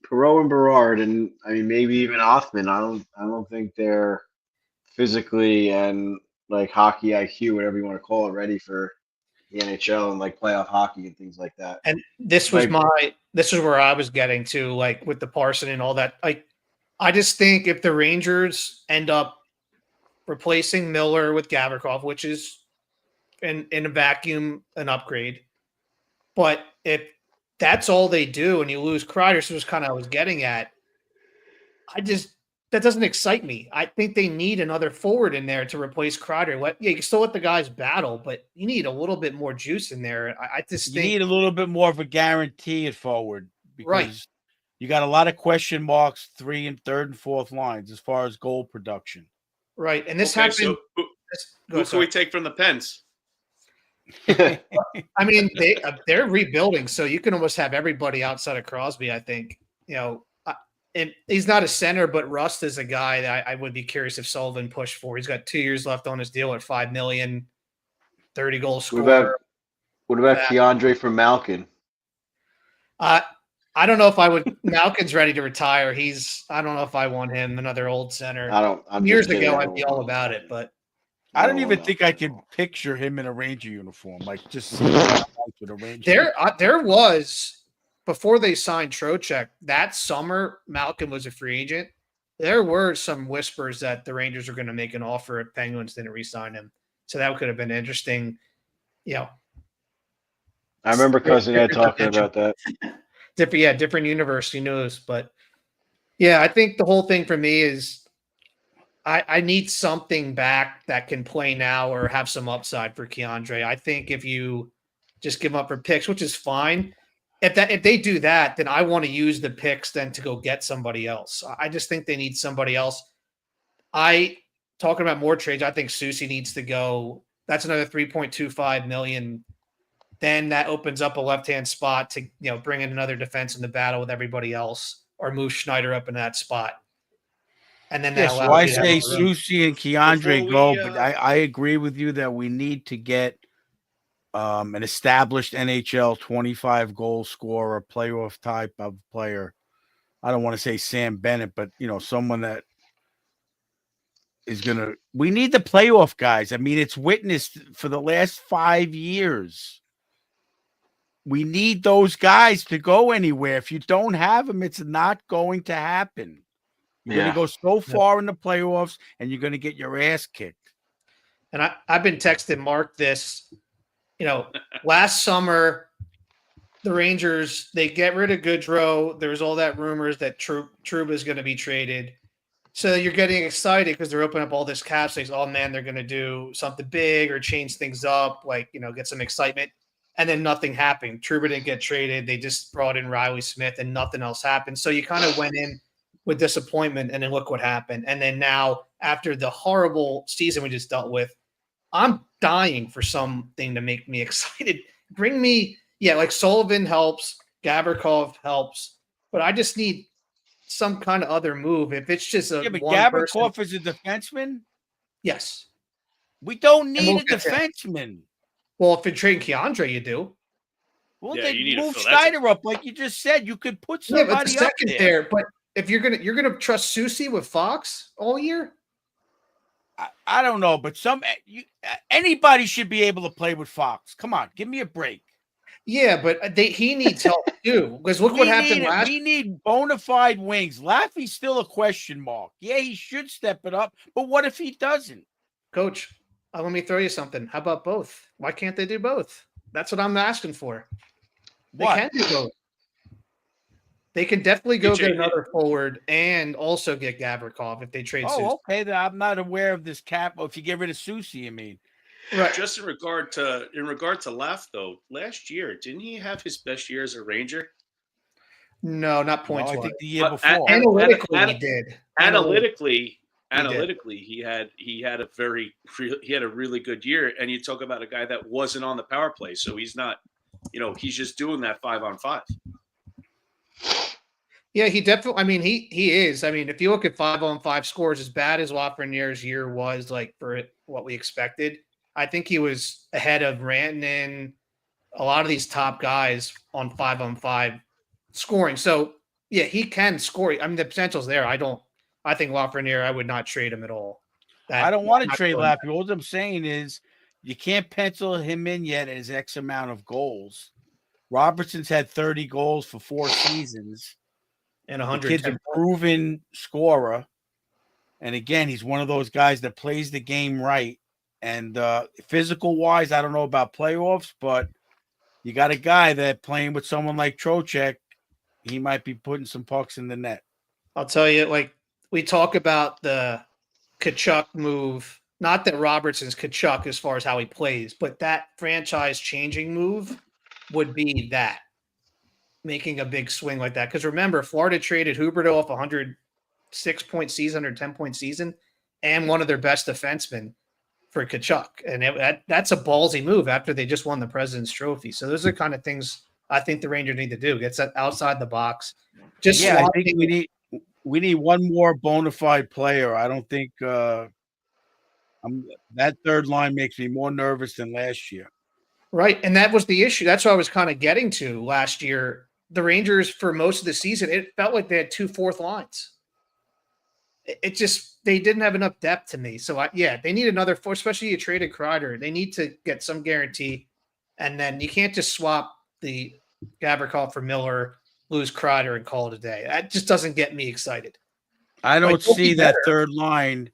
Perot and Berard, and I mean maybe even Othman. I don't think they're physically and like hockey IQ, whatever you want to call it, ready for the NHL and like playoff hockey and things like that. And this was where I was getting to, like with the Parson and all that. Like, I just think if the Rangers end up replacing Miller with Gavrikov, which is in a vacuum an upgrade, but if that's all they do and you lose Kreider, so was kind of I was getting at, that doesn't excite me. I think they need another forward in there to replace Kreider. You can still let the guys battle, but you need a little bit more juice in there. I just think you need a little bit more of a guarantee at forward because right. you got a lot of question marks, third and fourth lines as far as goal production. Right, and this Okay, happened. so who can we take from the Pens? I mean, they're rebuilding, so you can almost have everybody outside of Crosby. I think and he's not a center, but Rust is a guy that I would be curious if Sullivan pushed for. He's got 2 years left on his deal at $5 million, 30 goal scorer. What about Keandre from Malkin? I don't know if I would. Malkin's ready to retire. I don't know if I want him, another old center. Years ago, I'd be all about it, but I don't even think I could picture him in a Ranger uniform. Like just with a Ranger. There was before they signed Trocheck that summer. Malkin was a free agent. There were some whispers that the Rangers were going to make an offer if Penguins didn't re-sign him. So that could have been interesting. I remember Cousin Ed talking about that. Different universe. Who knows? But yeah, I think the whole thing for me is I need something back that can play now or have some upside for Keandre. I think if you just give up for picks, which is fine, if they do that, then I want to use the picks then to go get somebody else. I just think they need somebody else. Talking about more trades, I think Soucy needs to go. That's another $3.25 million. Then that opens up a left-hand spot to bring in another defense in the battle with everybody else, or move Schneider up in that spot. And then that so I say Soucy and Keandre go, but I agree with you that we need to get an established NHL 25 goal scorer, playoff type of player. I don't want to say Sam Bennett, but someone that is gonna. We need the playoff guys. I mean, it's witnessed for the last 5 years. We need those guys to go anywhere. If you don't have them, it's not going to happen. You're going to go so far in the playoffs, and you're going to get your ass kicked. And I've been texting Mark this. Last summer, the Rangers, they get rid of Goodrow. There's all that rumors that Trouba is going to be traded. So you're getting excited because they're opening up all this cap space. Oh, man, they're going to do something big or change things up, get some excitement. And then nothing happened. Trouba didn't get traded. They just brought in Riley Smith, and nothing else happened. So you kind of went in with disappointment, and then look what happened. And then now, after the horrible season we just dealt with, I'm dying for something to make me excited. Bring me, like Sullivan helps, Gavrikov helps, but I just need some kind of other move. If it's just but Gavrikov is a defenseman? Yes. We don't need a defenseman. Well, if you're trading Keandre, you do. Well, then move Schneider up, like you just said. You could put somebody up there. But if you're gonna trust Soucy with Fox all year, I don't know. But anybody should be able to play with Fox. Come on, give me a break. Yeah, but he needs help too. Because look what happened last. We need bona fide wings. Laffy's still a question mark. Yeah, he should step it up. But what if he doesn't? Coach, let me throw you something. How about both? Why can't they do both? That's what I'm asking for. They can do both. They can definitely go get another forward and also get Gavrikov if they trade Soucy. Oh, okay. I'm not aware of this cap. Well, if you get rid of Soucy, you mean. Right. Just in regard to Laff, though, last year, didn't he have his best year as a Ranger? No, not points. I think the year before. Analytically, he did. Analytically, he had a really good year. And you talk about a guy that wasn't on the power play, so he's not, he's just doing that 5-on-5. Yeah, he definitely. I mean, he is. I mean, if you look at 5-on-5 scores, as bad as Lafreniere's year was, like for what we expected, I think he was ahead of Rantanen, a lot of these top guys on 5-on-5 scoring. So yeah, he can score. I mean, the potential's there. I think Lafreniere, I would not trade him at all. I don't want to trade Lappy. All I'm saying is you can't pencil him in yet as X amount of goals. Robertson's had 30 goals for 4 seasons. And The 110 kid's a proven scorer. And again, he's one of those guys that plays the game right. And physical-wise, I don't know about playoffs, but you got a guy that playing with someone like Trocheck, he might be putting some pucks in the net. I'll tell you, like, we talk about the Tkachuk move, not that Robertson's Tkachuk as far as how he plays, but that franchise-changing move would be that, making a big swing like that. Because remember, Florida traded Huberdeau off a 106-point season, 110-point season, and one of their best defensemen for Tkachuk. And that's a ballsy move after they just won the President's Trophy. So those are the kind of things I think the Rangers need to do. Get that outside the box. Just I think we need one more bona fide player. I don't think that third line makes me more nervous than last year. Right. And that was the issue. That's what I was kind of getting to last year. The Rangers, for most of the season, it felt like they had 2 fourth lines. It just, they didn't have enough depth to me. So, they need another 4, especially you traded Kreider. They need to get some guarantee. And then you can't just swap the Gavrikov for Miller, lose Kreider, and call it a day. That just doesn't get me excited. I don't see that third line.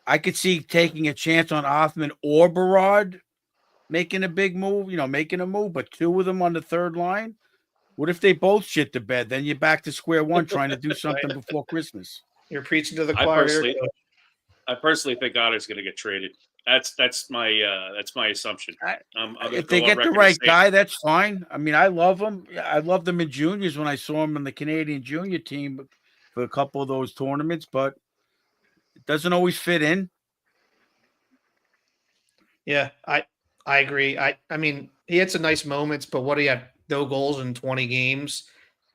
I could see taking a chance on Othman or Berard making a big move, making a move, but 2 of them on the third line. What if they both shit the bed? Then you're back to square one trying to do something before Christmas. You're preaching to the choir. I personally think Otter's going to get traded. That's my assumption. If they get the right guy, that's fine. I mean, I love him. I loved him in juniors when I saw him in the Canadian junior team for a couple of those tournaments, but it doesn't always fit in. Yeah, I agree. I mean, he had some nice moments, but what do you have? No goals in 20 games.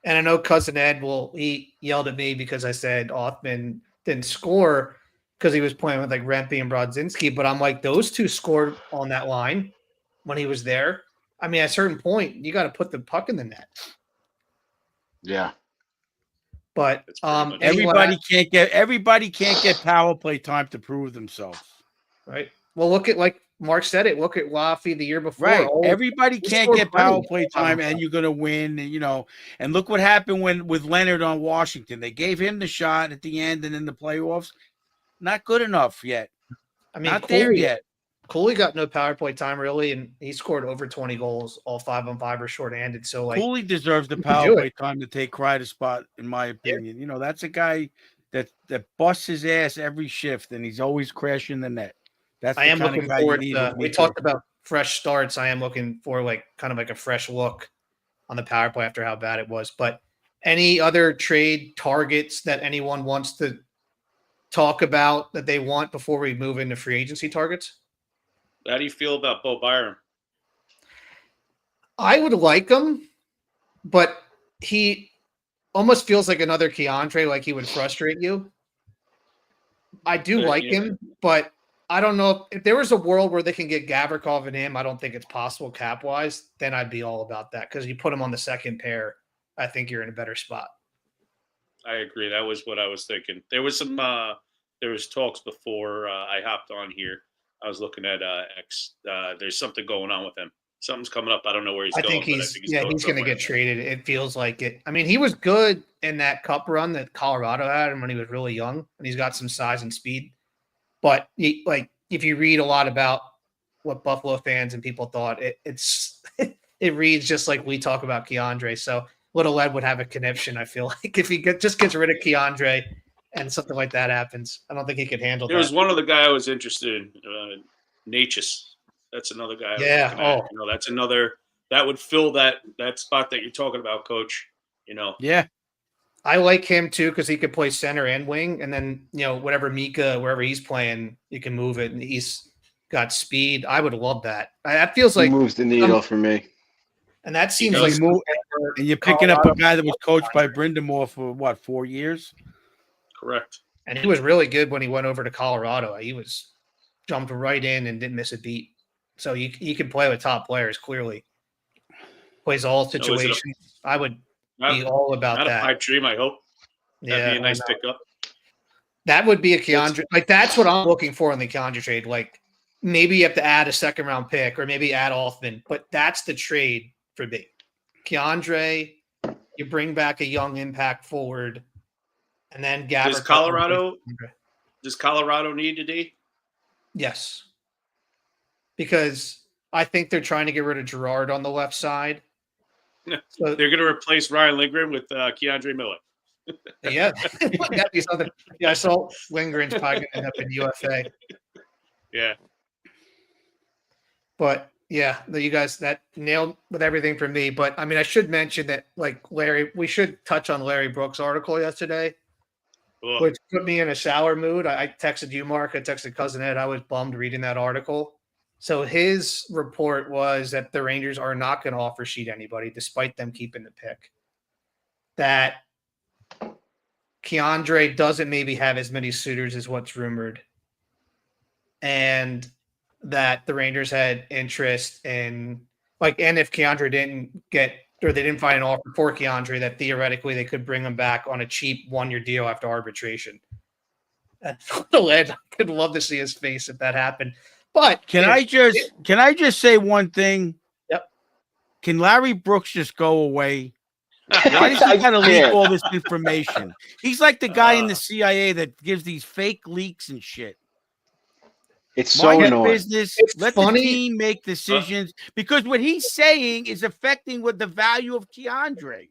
And I know Cousin Ed he yelled at me because I said Othman didn't score because he was playing with like Rempe and Brodzinski. But I'm like, those 2 scored on that line when he was there. I mean, at a certain point, you got to put the puck in the net. Yeah. But everybody can't get power play time to prove themselves. Right. Well, look at, like Mark said it. Look at Laffy the year before. Right. Everybody can't get power play time, and you're going to win. And look what happened with Leonard on Washington. They gave him the shot at the end and in the playoffs. Not good enough yet. I mean, not there yet. Cooley got no power play time really, and he scored over 20 goals, all 5-on-5 or shorthanded. So like, Cooley deserves the power play time to take Kreider's spot, in my opinion. Yeah. That's a guy that busts his ass every shift, and he's always crashing the net. I am looking forward. We talked about fresh starts. I am looking for kind of like a fresh look on the power play after how bad it was. But any other trade targets that anyone wants to talk about that they want before we move into free agency targets? How do you feel about Bo Byram? I would like him, but he almost feels like another Keandre, like he would frustrate you. I do like him, but I don't know if there was a world where they can get Gavrikov and him. I don't think it's possible cap wise. Then I'd be all about that because you put him on the second pair. I think you're in a better spot. I agree. That was what I was thinking. There was some. There was talks before I hopped on here. I was looking at X. There's something going on with him. Something's coming up. I don't know where he's going. I think he's going to get traded. It feels like it. I mean, he was good in that cup run that Colorado had when he was really young, and he's got some size and speed. But if you read a lot about what Buffalo fans and people thought, it reads just like we talk about Keandre. So Little Ed would have a conniption, I feel like, if he just gets rid of Keandre and something like that happens. I don't think he could handle that. There was one other guy I was interested in, Natchez. That's another guy. Yeah. That's another that would fill that spot that you're talking about, Coach. Yeah. I like him too because he could play center and wing, and then whatever Mika, wherever he's playing, you can move it, and he's got speed. I would love that. That feels like he moves the needle for me. And that seems like and you're picking up a guy that was coached by Brindamore for what, 4 years? Correct. And he was really good when he went over to Colorado. He was jumped right in and didn't miss a beat. So you can play with top players clearly. plays all is it a- situations. I would Not, be all about not a that. pipe dream, I hope. That'd Yeah, be a nice I know. pickup. That would be a Keandre. Like that's what I'm looking for in the Keandre trade. Like maybe you have to add a second round pick or maybe add Altman, but that's the trade for me. Keandre, you bring back a young impact forward, and then Gabbert. Does Colorado need a D? Yes, because I think they're trying to get rid of Gerard on the left side. So, They're going to replace Ryan Lindgren with Keandre Miller. yeah, that'd be something. Yeah, I saw Lindgren's probably going to end up in UFA. Yeah. But yeah, you guys that nailed with everything for me. But I mean, I should mention that like Larry, we should touch on Larry Brooks' article yesterday, which put me in a sour mood. I texted you, Mark. I texted Cousin Ed. I was bummed reading that article. So his report was that the Rangers are not going to offer sheet anybody, despite them keeping the pick. That Keandre doesn't maybe have as many suitors as what's rumored. And that the Rangers had interest in, like, and if Keandre didn't get, or they didn't find an offer for Keandre, that theoretically they could bring him back on a cheap 1-year deal after arbitration. And I could love to see his face if that happened. But can I just say one thing? Yep. Can Larry Brooks just go away? Why does he got to leak all this information? He's like the guy in the CIA that gives these fake leaks and shit. It's so annoying. Business. Let funny. The team make decisions because what he's saying is affecting what the value of Keandre.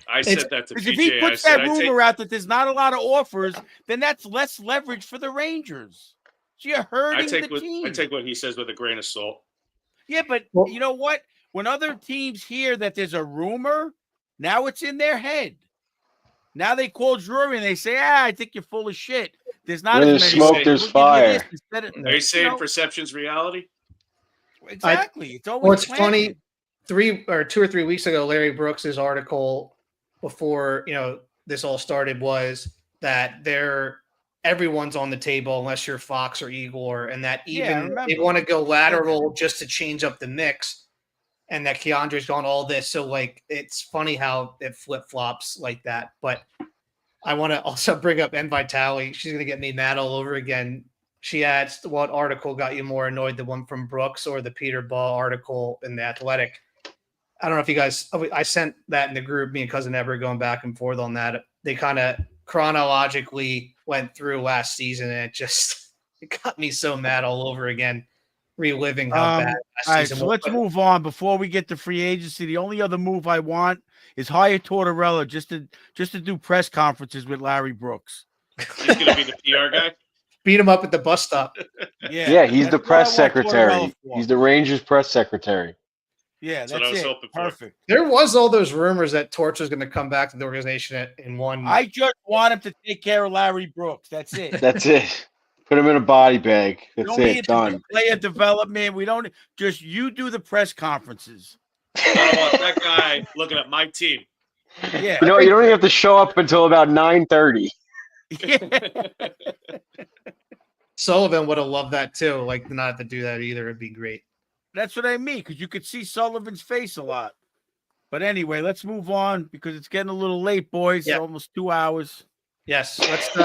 I said that to PJ. If he puts that rumor out that there's not a lot of offers, then that's less leverage for the Rangers. So you're hurting the team. I take what he says with a grain of salt. Yeah, but you know what? When other teams hear that there's a rumor, now it's in their head. Now they call Drury and they say, I think you're full of shit. There's not as many smoke, there's fire. Are you saying perception's reality? Exactly. It's always what's funny, 2 or 3 weeks ago, Larry Brooks's article before this all started was that everyone's on the table unless you're Fox or Igor, and that even they want to go lateral just to change up the mix, and that Keandre's gone all this. So like it's funny how it flip-flops like that. But I want to also bring up N Vitale. She's gonna get me mad all over again. She asks, what article got you more annoyed, the one from Brooks or the Peter Ball article in The Athletic? I don't know if you guys, I sent that in the group, me and Cousin Ever going back and forth on that. They kind of chronologically went through last season, and it got me so mad all over again, reliving how bad last season was. So let's move on before we get to free agency. The only other move I want is hire Tortorella just to do press conferences with Larry Brooks. He's going to be the PR guy? Beat him up at the bus stop. Yeah, he's the press secretary. He's the Rangers press secretary. Yeah, that's what I was it. hoping for. Perfect. There was all those rumors that Torch was going to come back to the organization in one. I just want him to take care of Larry Brooks. That's it. That's it. Put him in a body bag. That's it. Done. Player development. We don't just you do the press conferences. I don't want that guy looking at my team. Yeah. You don't even have to show up until about 9:30. Yeah. Sullivan would have loved that too. Like not have to do that either. It'd be great. That's what I mean, because you could see Sullivan's face a lot. But anyway, let's move on because it's getting a little late, boys. It's almost 2 hours. Yes. Let's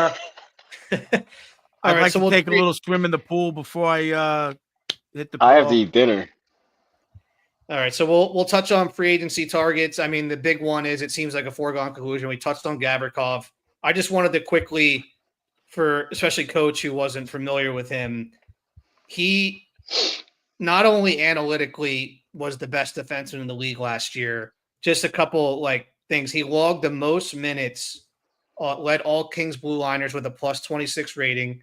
I'd like to take a little swim in the pool before I hit the pool. I have to eat dinner. All right, so we'll touch on free agency targets. I mean, the big one is it seems like a foregone conclusion. We touched on Gavrikov. I just wanted to quickly, for especially Coach who wasn't familiar with him, he not only analytically was the best defenseman in the league last year, just a couple like things. He logged the most minutes, led all Kings blue liners with a +26 rating.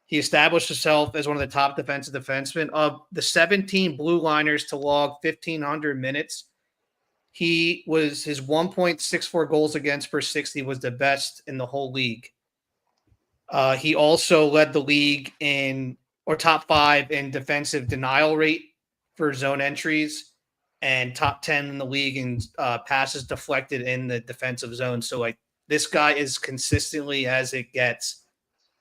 He established himself as one of the top defensive defensemen. Of the 17 blue liners to log 1,500 minutes, his 1.64 goals against per 60 was the best in the whole league. He also led the league top 5 in defensive denial rate for zone entries and top 10 in the league in passes deflected in the defensive zone. So like this guy is consistently as it gets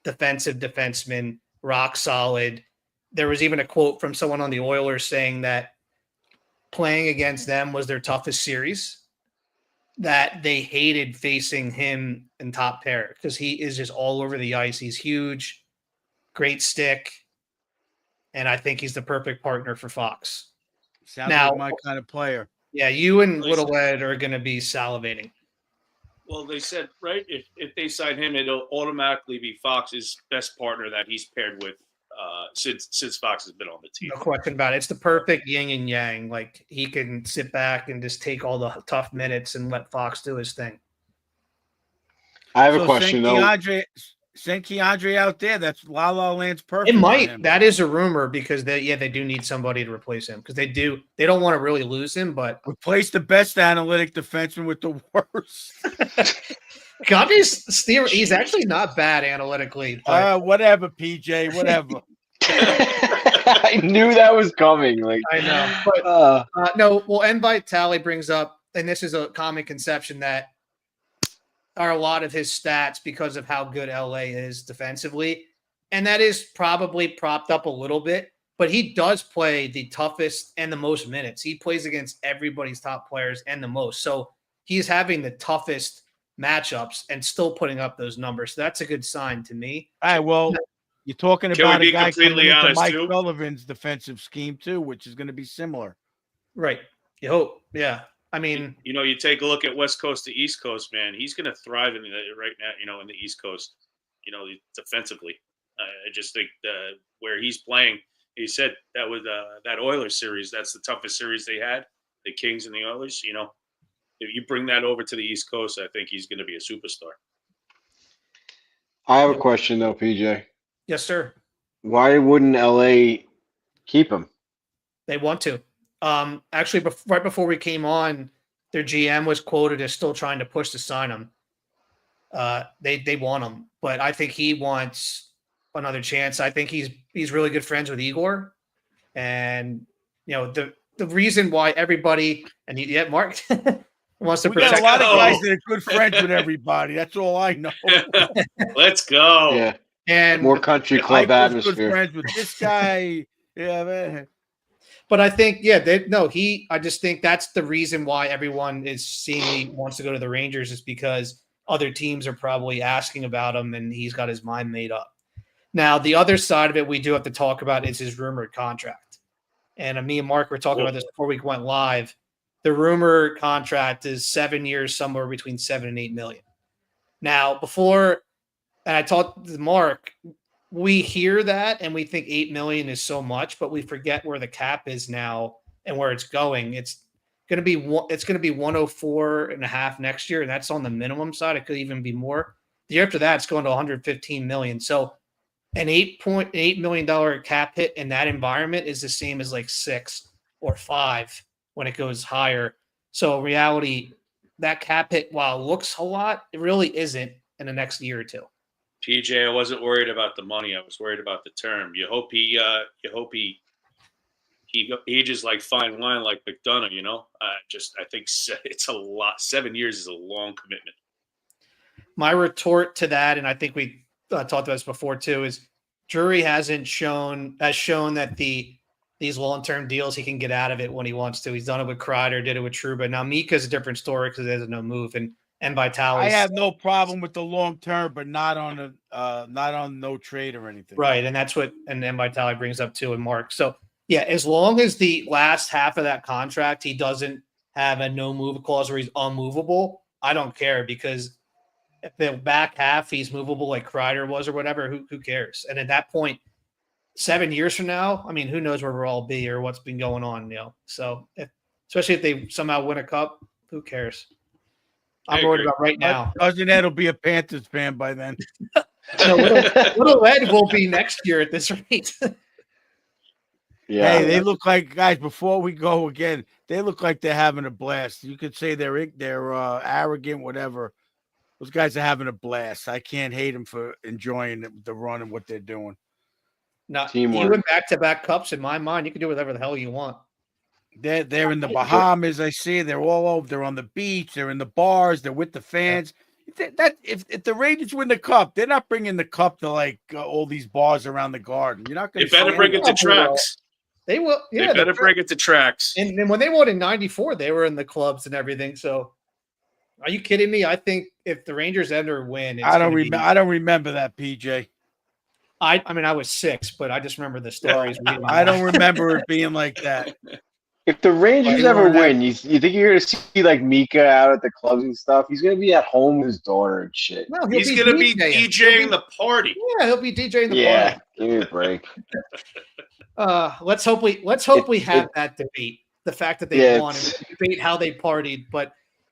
defensive defenseman, rock solid. There was even a quote from someone on the Oilers saying that playing against them was their toughest series, that they hated facing him in top pair because he is just all over the ice. He's huge, great stick, and I think he's the perfect partner for Fox. Sounds Now, like my kind of player. yeah, you and Little Ed are going to be salivating. Well, they said, right, if they sign him, it'll automatically be Fox's best partner that he's paired with since Fox has been on the team. No question about it. It's the perfect yin and yang. Like, he can sit back and just take all the tough minutes and let Fox do his thing. I have a question though. Send Keandre out there. That's La La Land's perfect. It for might. him. That is a rumor because they do need somebody to replace him because they don't want to really lose him. But Replace the best analytic defenseman with the worst. Keandre's he's actually not bad analytically. But Whatever, PJ. Whatever. I knew that was coming. Like I know. But no. Well, Invite Tally brings up, and this is a common conception that are a lot of his stats because of how good LA is defensively. And that is probably propped up a little bit, but he does play the toughest and the most minutes. He plays against everybody's top players and the most. So he's having the toughest matchups and still putting up those numbers. So that's a good sign to me. All right, well, you're talking Can we about a be guy coming completely into honest, Mike too? Sullivan's defensive scheme too, which is going to be similar. Right. You hope. Yeah. I mean, You take a look at West Coast to East Coast, man. He's going to thrive right now, in the East Coast, defensively. I just think where he's playing, he said that was that Oilers series. That's the toughest series they had, the Kings and the Oilers. If you bring that over to the East Coast, I think he's going to be a superstar. I have a question though, PJ. yes, sir. Why wouldn't LA keep him? They want to. Actually, right before we came on, their GM was quoted as still trying to push to sign him. They want him, but I think he wants another chance. I think he's really good friends with Igor, and the reason why everybody and Mark wants to We got protect. a lot of guys that are good friends with everybody. That's all I know. Let's go. Yeah, And more country club Ike was good atmosphere. friends with this guy. Yeah, man. But I think, I just think that's the reason why everyone is seeing he wants to go to the Rangers is because other teams are probably asking about him and he's got his mind made up. Now, the other side of it we do have to talk about is his rumored contract. And me and Mark were talking about this before we went live. The rumor contract is 7 years, somewhere between 7 and 8 million. Now, and I talked to Mark, we hear that and we think 8 million is so much, but we forget where the cap is now and where it's going. It's going to be 104.5 next year, and that's on the minimum side. It could even be more. The year after that, it's going to 115 million. So an $8.8 million cap hit in that environment is the same as like 6 or 5 when it goes higher. So in reality, that cap hit, while it looks a lot, it really isn't in the next year or two. PJ, I wasn't worried about the money. I was worried about the term. You hope he ages like fine wine, like McDonough. I think it's a lot. 7 years is a long commitment. My retort to that, and I think we talked about this before too, is Drury has shown that these long-term deals he can get out of it when he wants to. He's done it with Kreider, did it with Trouba. Now Mika's a different story because there's no move, and Vitale. I have no problem with the long term, but not on no trade or anything. Right, and that's what Vitale brings up too, and Mark. So yeah, as long as the last half of that contract he doesn't have a no move clause where he's unmovable, I don't care because if the back half he's movable like Kreider was or whatever, who cares? And at that point, 7 years from now, I mean, who knows where we'll all be or what's been going on, So especially if they somehow win a cup, who cares? I'm worried about right now. Cousin Ed will be a Panthers fan by then. No, little Ed will be next year at this rate. Yeah, Hey, they look like, guys, before we go again, they look like they're having a blast. You could say they're arrogant, whatever. Those guys are having a blast. I can't hate them for enjoying the run and what they're doing. No, Teamwork. you win back-to-back cups. In my mind, you can do whatever the hell you want. They're in the Bahamas. I see they're all over. They're on the beach. They're in the bars. They're with the fans. If the Rangers win the cup, they're not bringing the cup to like all these bars around the garden. You're not going to. They better bring it to Tracks. They will. They Yeah, better bring it to tracks. And then when they won in '94, they were in the clubs and everything. So, are you kidding me? I think if the Rangers ever win, I don't remember. I don't remember that, PJ. I mean, I was 6, but I just remember the stories. I don't remember it being like that. If the Rangers They ever weren't win, you think you're gonna see like Mika out at the clubs and stuff? He's gonna be at home with his daughter and shit. No, He's going to be DJing the party. Yeah, he'll be DJing the Yeah, party. give me a break. Let's hope we have that debate. The fact that they won and debate how they partied. But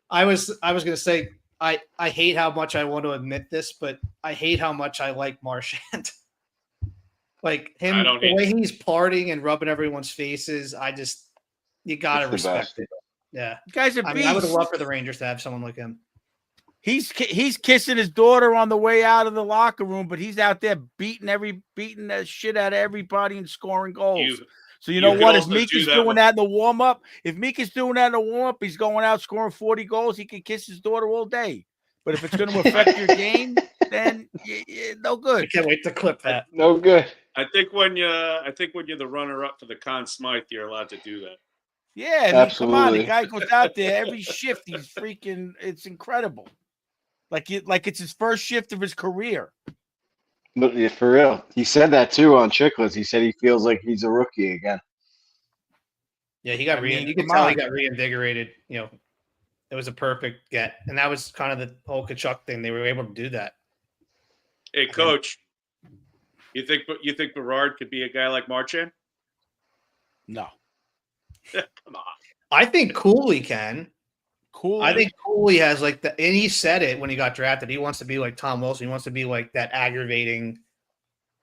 I was gonna say I hate how much I want to admit this, but I hate how much I like Marchand. Like him, the way he's partying and rubbing everyone's faces, you gotta respect it. Yeah, You guys are beasts. I would love for the Rangers to have someone like him. He's kissing his daughter on the way out of the locker room, but he's out there beating the shit out of everybody and scoring goals. So you know what? If Mika's doing that in the warm up, he's going out scoring 40 goals. He can kiss his daughter all day. But if it's going to affect your game, then no good. I can't wait to clip that. No good. I think when you're the runner up for the Conn Smythe, you're allowed to do that. Yeah, I mean, come on, the guy goes out there every shift. He's freaking. It's incredible. Like it's his first shift of his career. But yeah, for real, he said that too on Chicklets. He said he feels like he's a rookie again. Yeah, he got you can tell he got reinvigorated. You know, it was a perfect get, and that was kind of the whole Kachuk thing. They were able to do that. Hey, Coach, you think Berard could be a guy like Marchand? No. Come on. I think Cooley can. Cooley. I think Cooley has and he said it when he got drafted. He wants to be like Tom Wilson. He wants to be like that aggravating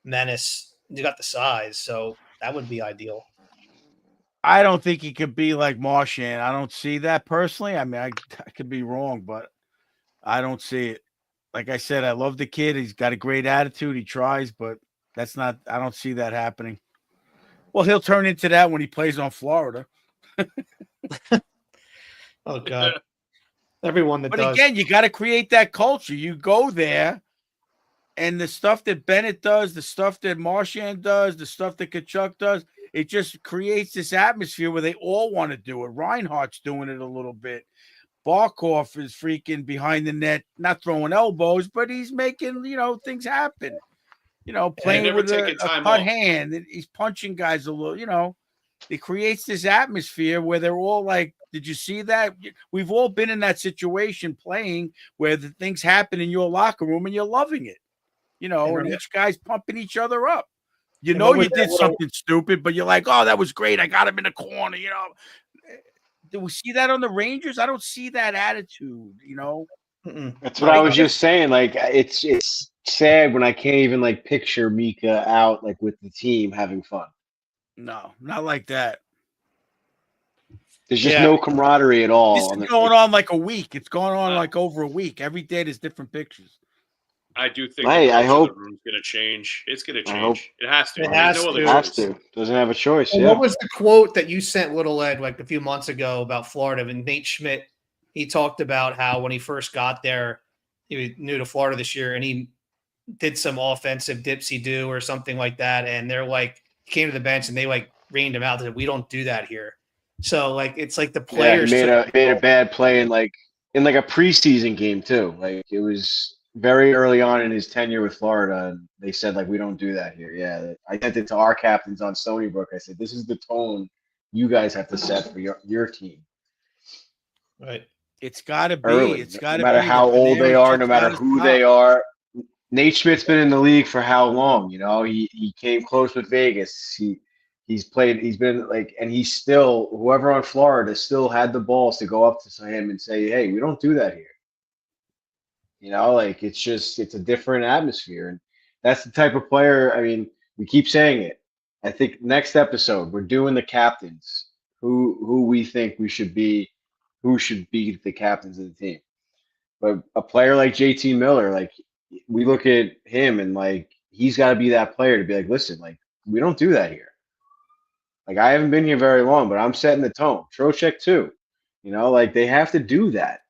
menace. He got the size, so that would be ideal. I don't think he could be like Marchand. I don't see that personally. I mean, I could be wrong, but I don't see it. Like I said, I love the kid. He's got a great attitude. He tries, but I don't see that happening. Well, he'll turn into that when he plays on Florida. Oh, God. Everyone that but does. Again, you got to create that culture. You go there, and the stuff that Bennett does, the stuff that Marchand does, the stuff that Kachuk does, it just creates this atmosphere where they all want to do it. Reinhardt's doing it a little bit. Barkov is freaking behind the net, not throwing elbows, but he's making, things happen. Playing with a cut hand. He's punching guys a little, It creates this atmosphere where they're all like, did you see that? We've all been in that situation playing where the things happen in your locker room and you're loving it. And each guy's pumping each other up. You did something stupid, but you're like, oh, that was great. I got him in the corner, Do we see that on the Rangers? I don't see that attitude, That's what I was just saying. Like, it's sad when I can't even picture Mika out with the team having fun. No, not like that. There's just no camaraderie at all. This is going on like a week. It's going on like over a week. Every day there's different pictures. I do think I hope the room's going to change. It's going to change. It has to. It has to. Doesn't have a choice. And what was the quote that you sent Little Ed a few months ago about Florida? And Nate Schmidt, he talked about how when he first got there, he was new to Florida this year, and he did some offensive dipsy-do or something like that. And they're he came to the bench and they reined him out. They said, we don't do that here. So it's like the players he made a bad play in a preseason game too. It was very early on in his tenure with Florida, and they said we don't do that here. Yeah, I sent it to our captains on Stony Brook. I said, this is the tone you guys have to set for your team. Right. It's got to be. Early. It's got to be. No matter how old they are, no matter who they are. Nate Schmidt's been in the league for how long? He came close with Vegas. He's been and he's still, whoever on Florida still had the balls to go up to him and say, hey, we don't do that here. It's a different atmosphere. And that's the type of player, we keep saying it. I think next episode, we're doing the captains, who we think who should be the captains of the team. But a player like JT Miller, we look at him and he's got to be that player to be listen, we don't do that here. I haven't been here very long, but I'm setting the tone. Trocheck too. They have to do that.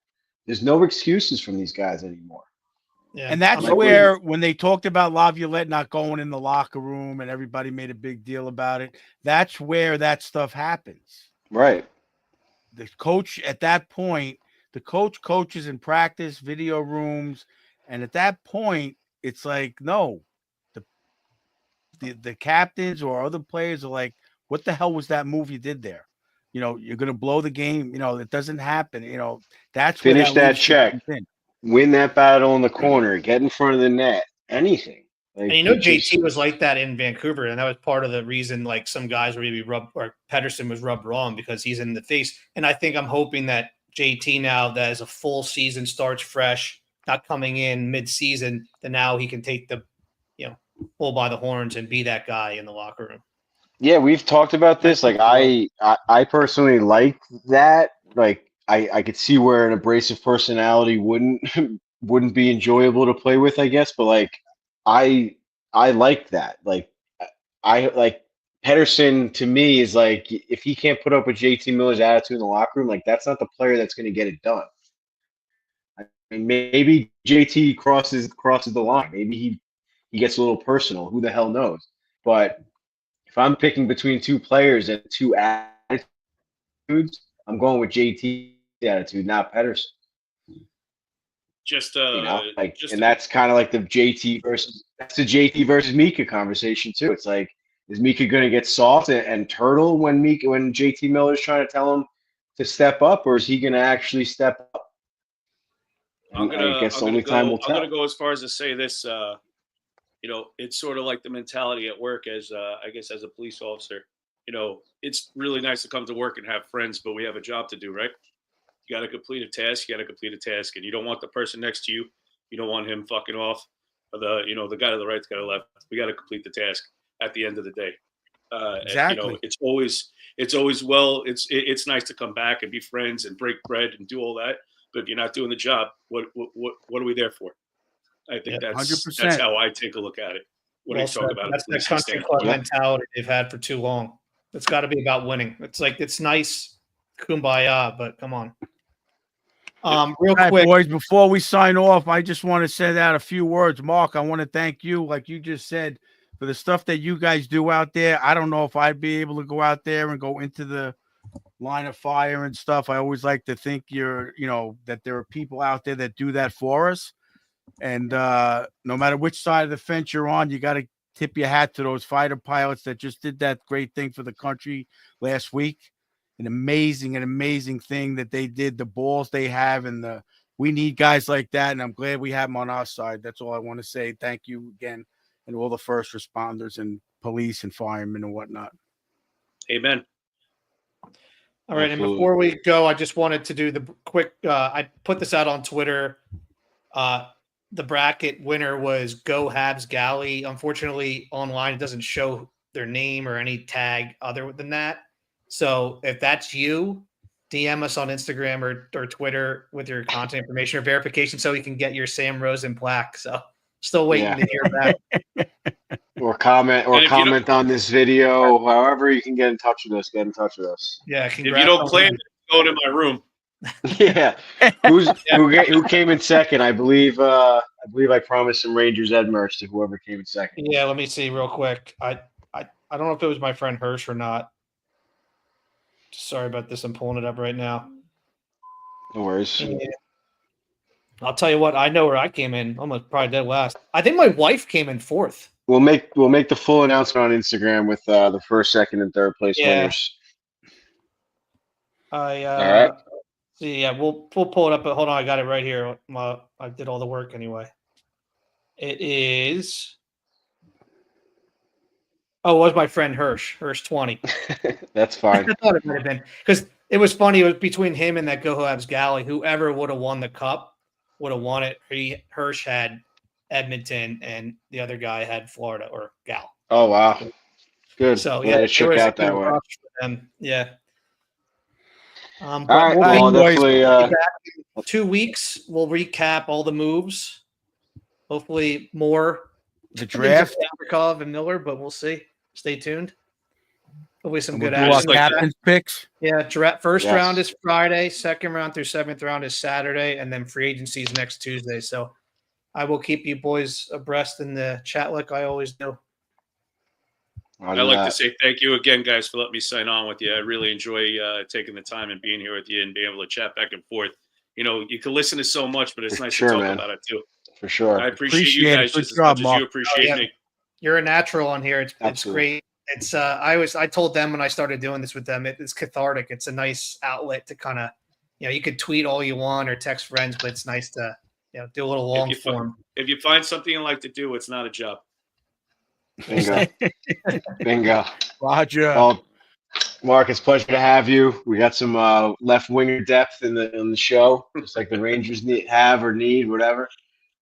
There's no excuses from these guys anymore. Yeah. And that's Like, where, when they talked about Laviolette not going in the locker room and everybody made a big deal about it, that's where that stuff happens. Right. The coach at that point, the coach coaches in practice, video rooms, and at that point, it's like, no, the captains or other players are like, what the hell was that move you did there? You know, you're gonna blow the game. You know, it doesn't happen. You know, that's Finish where that check. comes in. Win that battle in the corner. Get in front of the net. Anything. Like, And you know, it just- JT was like that in Vancouver, and that was part of the reason. Like some guys were maybe rubbed, or Pedersen was rubbed wrong because he's in the face. And I think I'm hoping that JT now, that as a full season starts fresh, not coming in mid-season, then now he can take the, bull by the horns and be that guy in the locker room. Yeah, we've talked about this. Like, I personally like that. Like, I could see where an abrasive personality wouldn't be enjoyable to play with, I guess. But like, I like that. Like, I like Pedersen to me is like, if he can't put up with JT Miller's attitude in the locker room, like that's not the player that's going to get it done. I mean, maybe JT crosses the line. Maybe he gets a little personal. Who the hell knows? But if I'm picking between two players and two attitudes, I'm going with JT's attitude, not Pedersen. Just And that's kind of like the JT versus Mika conversation too. It's like, is Mika going to get soft and turtle when JT Miller's trying to tell him to step up, or is he going to actually step up? I'm gonna go as far as to say this. It's sort of like the mentality at work as I guess as a police officer. It's really nice to come to work and have friends, but we have a job to do, right? You got to complete a task. And you don't want the person next to you. You don't want him fucking off. Or the guy to the right, the guy to the left. We got to complete the task at the end of the day. Exactly. It's always it's nice to come back and be friends and break bread and do all that. But if you're not doing the job, what are we there for? I think that's 100%. That's how I take a look at it. When I talk about that's the country club mentality they've had for too long. It's got to be about winning. It's like, it's nice, kumbaya, but come on. Real quick, boys, before we sign off, I just want to send out a few words. Mark, I want to thank you, like you just said, for the stuff that you guys do out there. I don't know if I'd be able to go out there and go into the line of fire and stuff. I always like to think that there are people out there that do that for us. And no matter which side of the fence you're on, you got to tip your hat to those fighter pilots that just did that great thing for the country last week. An amazing thing that they did, the balls they have, and we need guys like that. And I'm glad we have them on our side. That's all I want to say. Thank you again. And all the first responders and police and firemen and whatnot. Amen. All right. Absolutely. And before we go, I just wanted to do the quick, I put this out on Twitter. The bracket winner was Go Habs Galley. Unfortunately, online, it doesn't show their name or any tag other than that. So if that's you, DM us on Instagram or Twitter with your contact information or verification so we can get your Sam Rosen plaque. So still waiting to hear back. Or comment on this video. However you can get in touch with us, get in touch with us. Yeah, if you don't claim it, go to my room. Yeah. Who came in second? I believe I promised some Rangers Ed merch to whoever came in second. Yeah, let me see real quick. I don't know if it was my friend Hirsch or not. Sorry about this. I'm pulling it up right now. No worries. Yeah. I'll tell you what. I know where I came in. Almost probably dead last. I think my wife came in fourth. We'll make the full announcement on Instagram with the first, second, and third place winners. All right. See, yeah, we'll pull it up. But hold on, I got it right here. I did all the work anyway. It is. Oh, it was my friend Hirsch 20. That's fine. I thought it might have been because it was funny. It was between him and that Go Habs Galley. Whoever would have won the cup would have won it. Hirsch had Edmonton, and the other guy had Florida or Gal. Oh wow, good. So yeah, it shook out that way. Yeah. All right. Well, definitely. 2 weeks. We'll recap all the moves. Hopefully more. The draft, Abrikov and Miller, but we'll see. Stay tuned. Hopefully some good action. Captain's picks. Yeah, first round is Friday. Second round through seventh round is Saturday, and then free agency is next Tuesday. So I will keep you boys abreast in the chat like I always do. I'd like to say thank you again, guys, for letting me sign on with you. I really enjoy taking the time and being here with you and being able to chat back and forth. You know, you can listen to so much, but it's nice to talk about it too. For sure. I appreciate you guys Good just as job, much Mark. as you appreciate me. You're a natural on here. It's Absolutely. great. It's I told them when I started doing this with them, it's cathartic. It's a nice outlet to kind of, you could tweet all you want or text friends, but it's nice to do a little long form. If you find something you like to do, it's not a job. Bingo. Bingo. Roger. Well, Mark, it's a pleasure to have you. We got some left winger depth in the show, just like the Rangers need, whatever.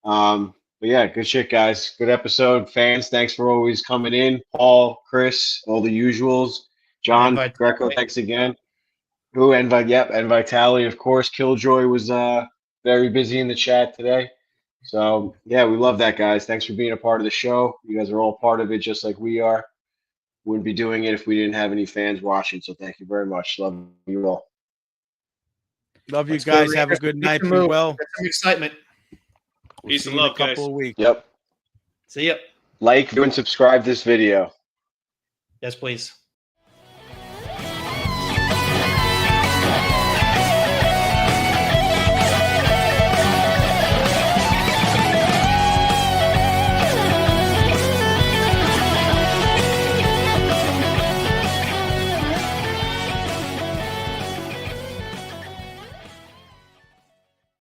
But yeah, good shit, guys. Good episode. Fans, thanks for always coming in. Paul, Chris, all the usuals. John, Greco, thanks again. And Vitali, of course. Killjoy was very busy in the chat today. So yeah, we love that, guys. Thanks for being a part of the show. You guys are all part of it, just like we are. Wouldn't be doing it if we didn't have any fans watching. So thank you very much. Love you all. Love you guys. Have a good night. Be well. Some excitement. Peace and love, guys. Couple of weeks. Yep. See ya. Like, and subscribe this video. Yes, please.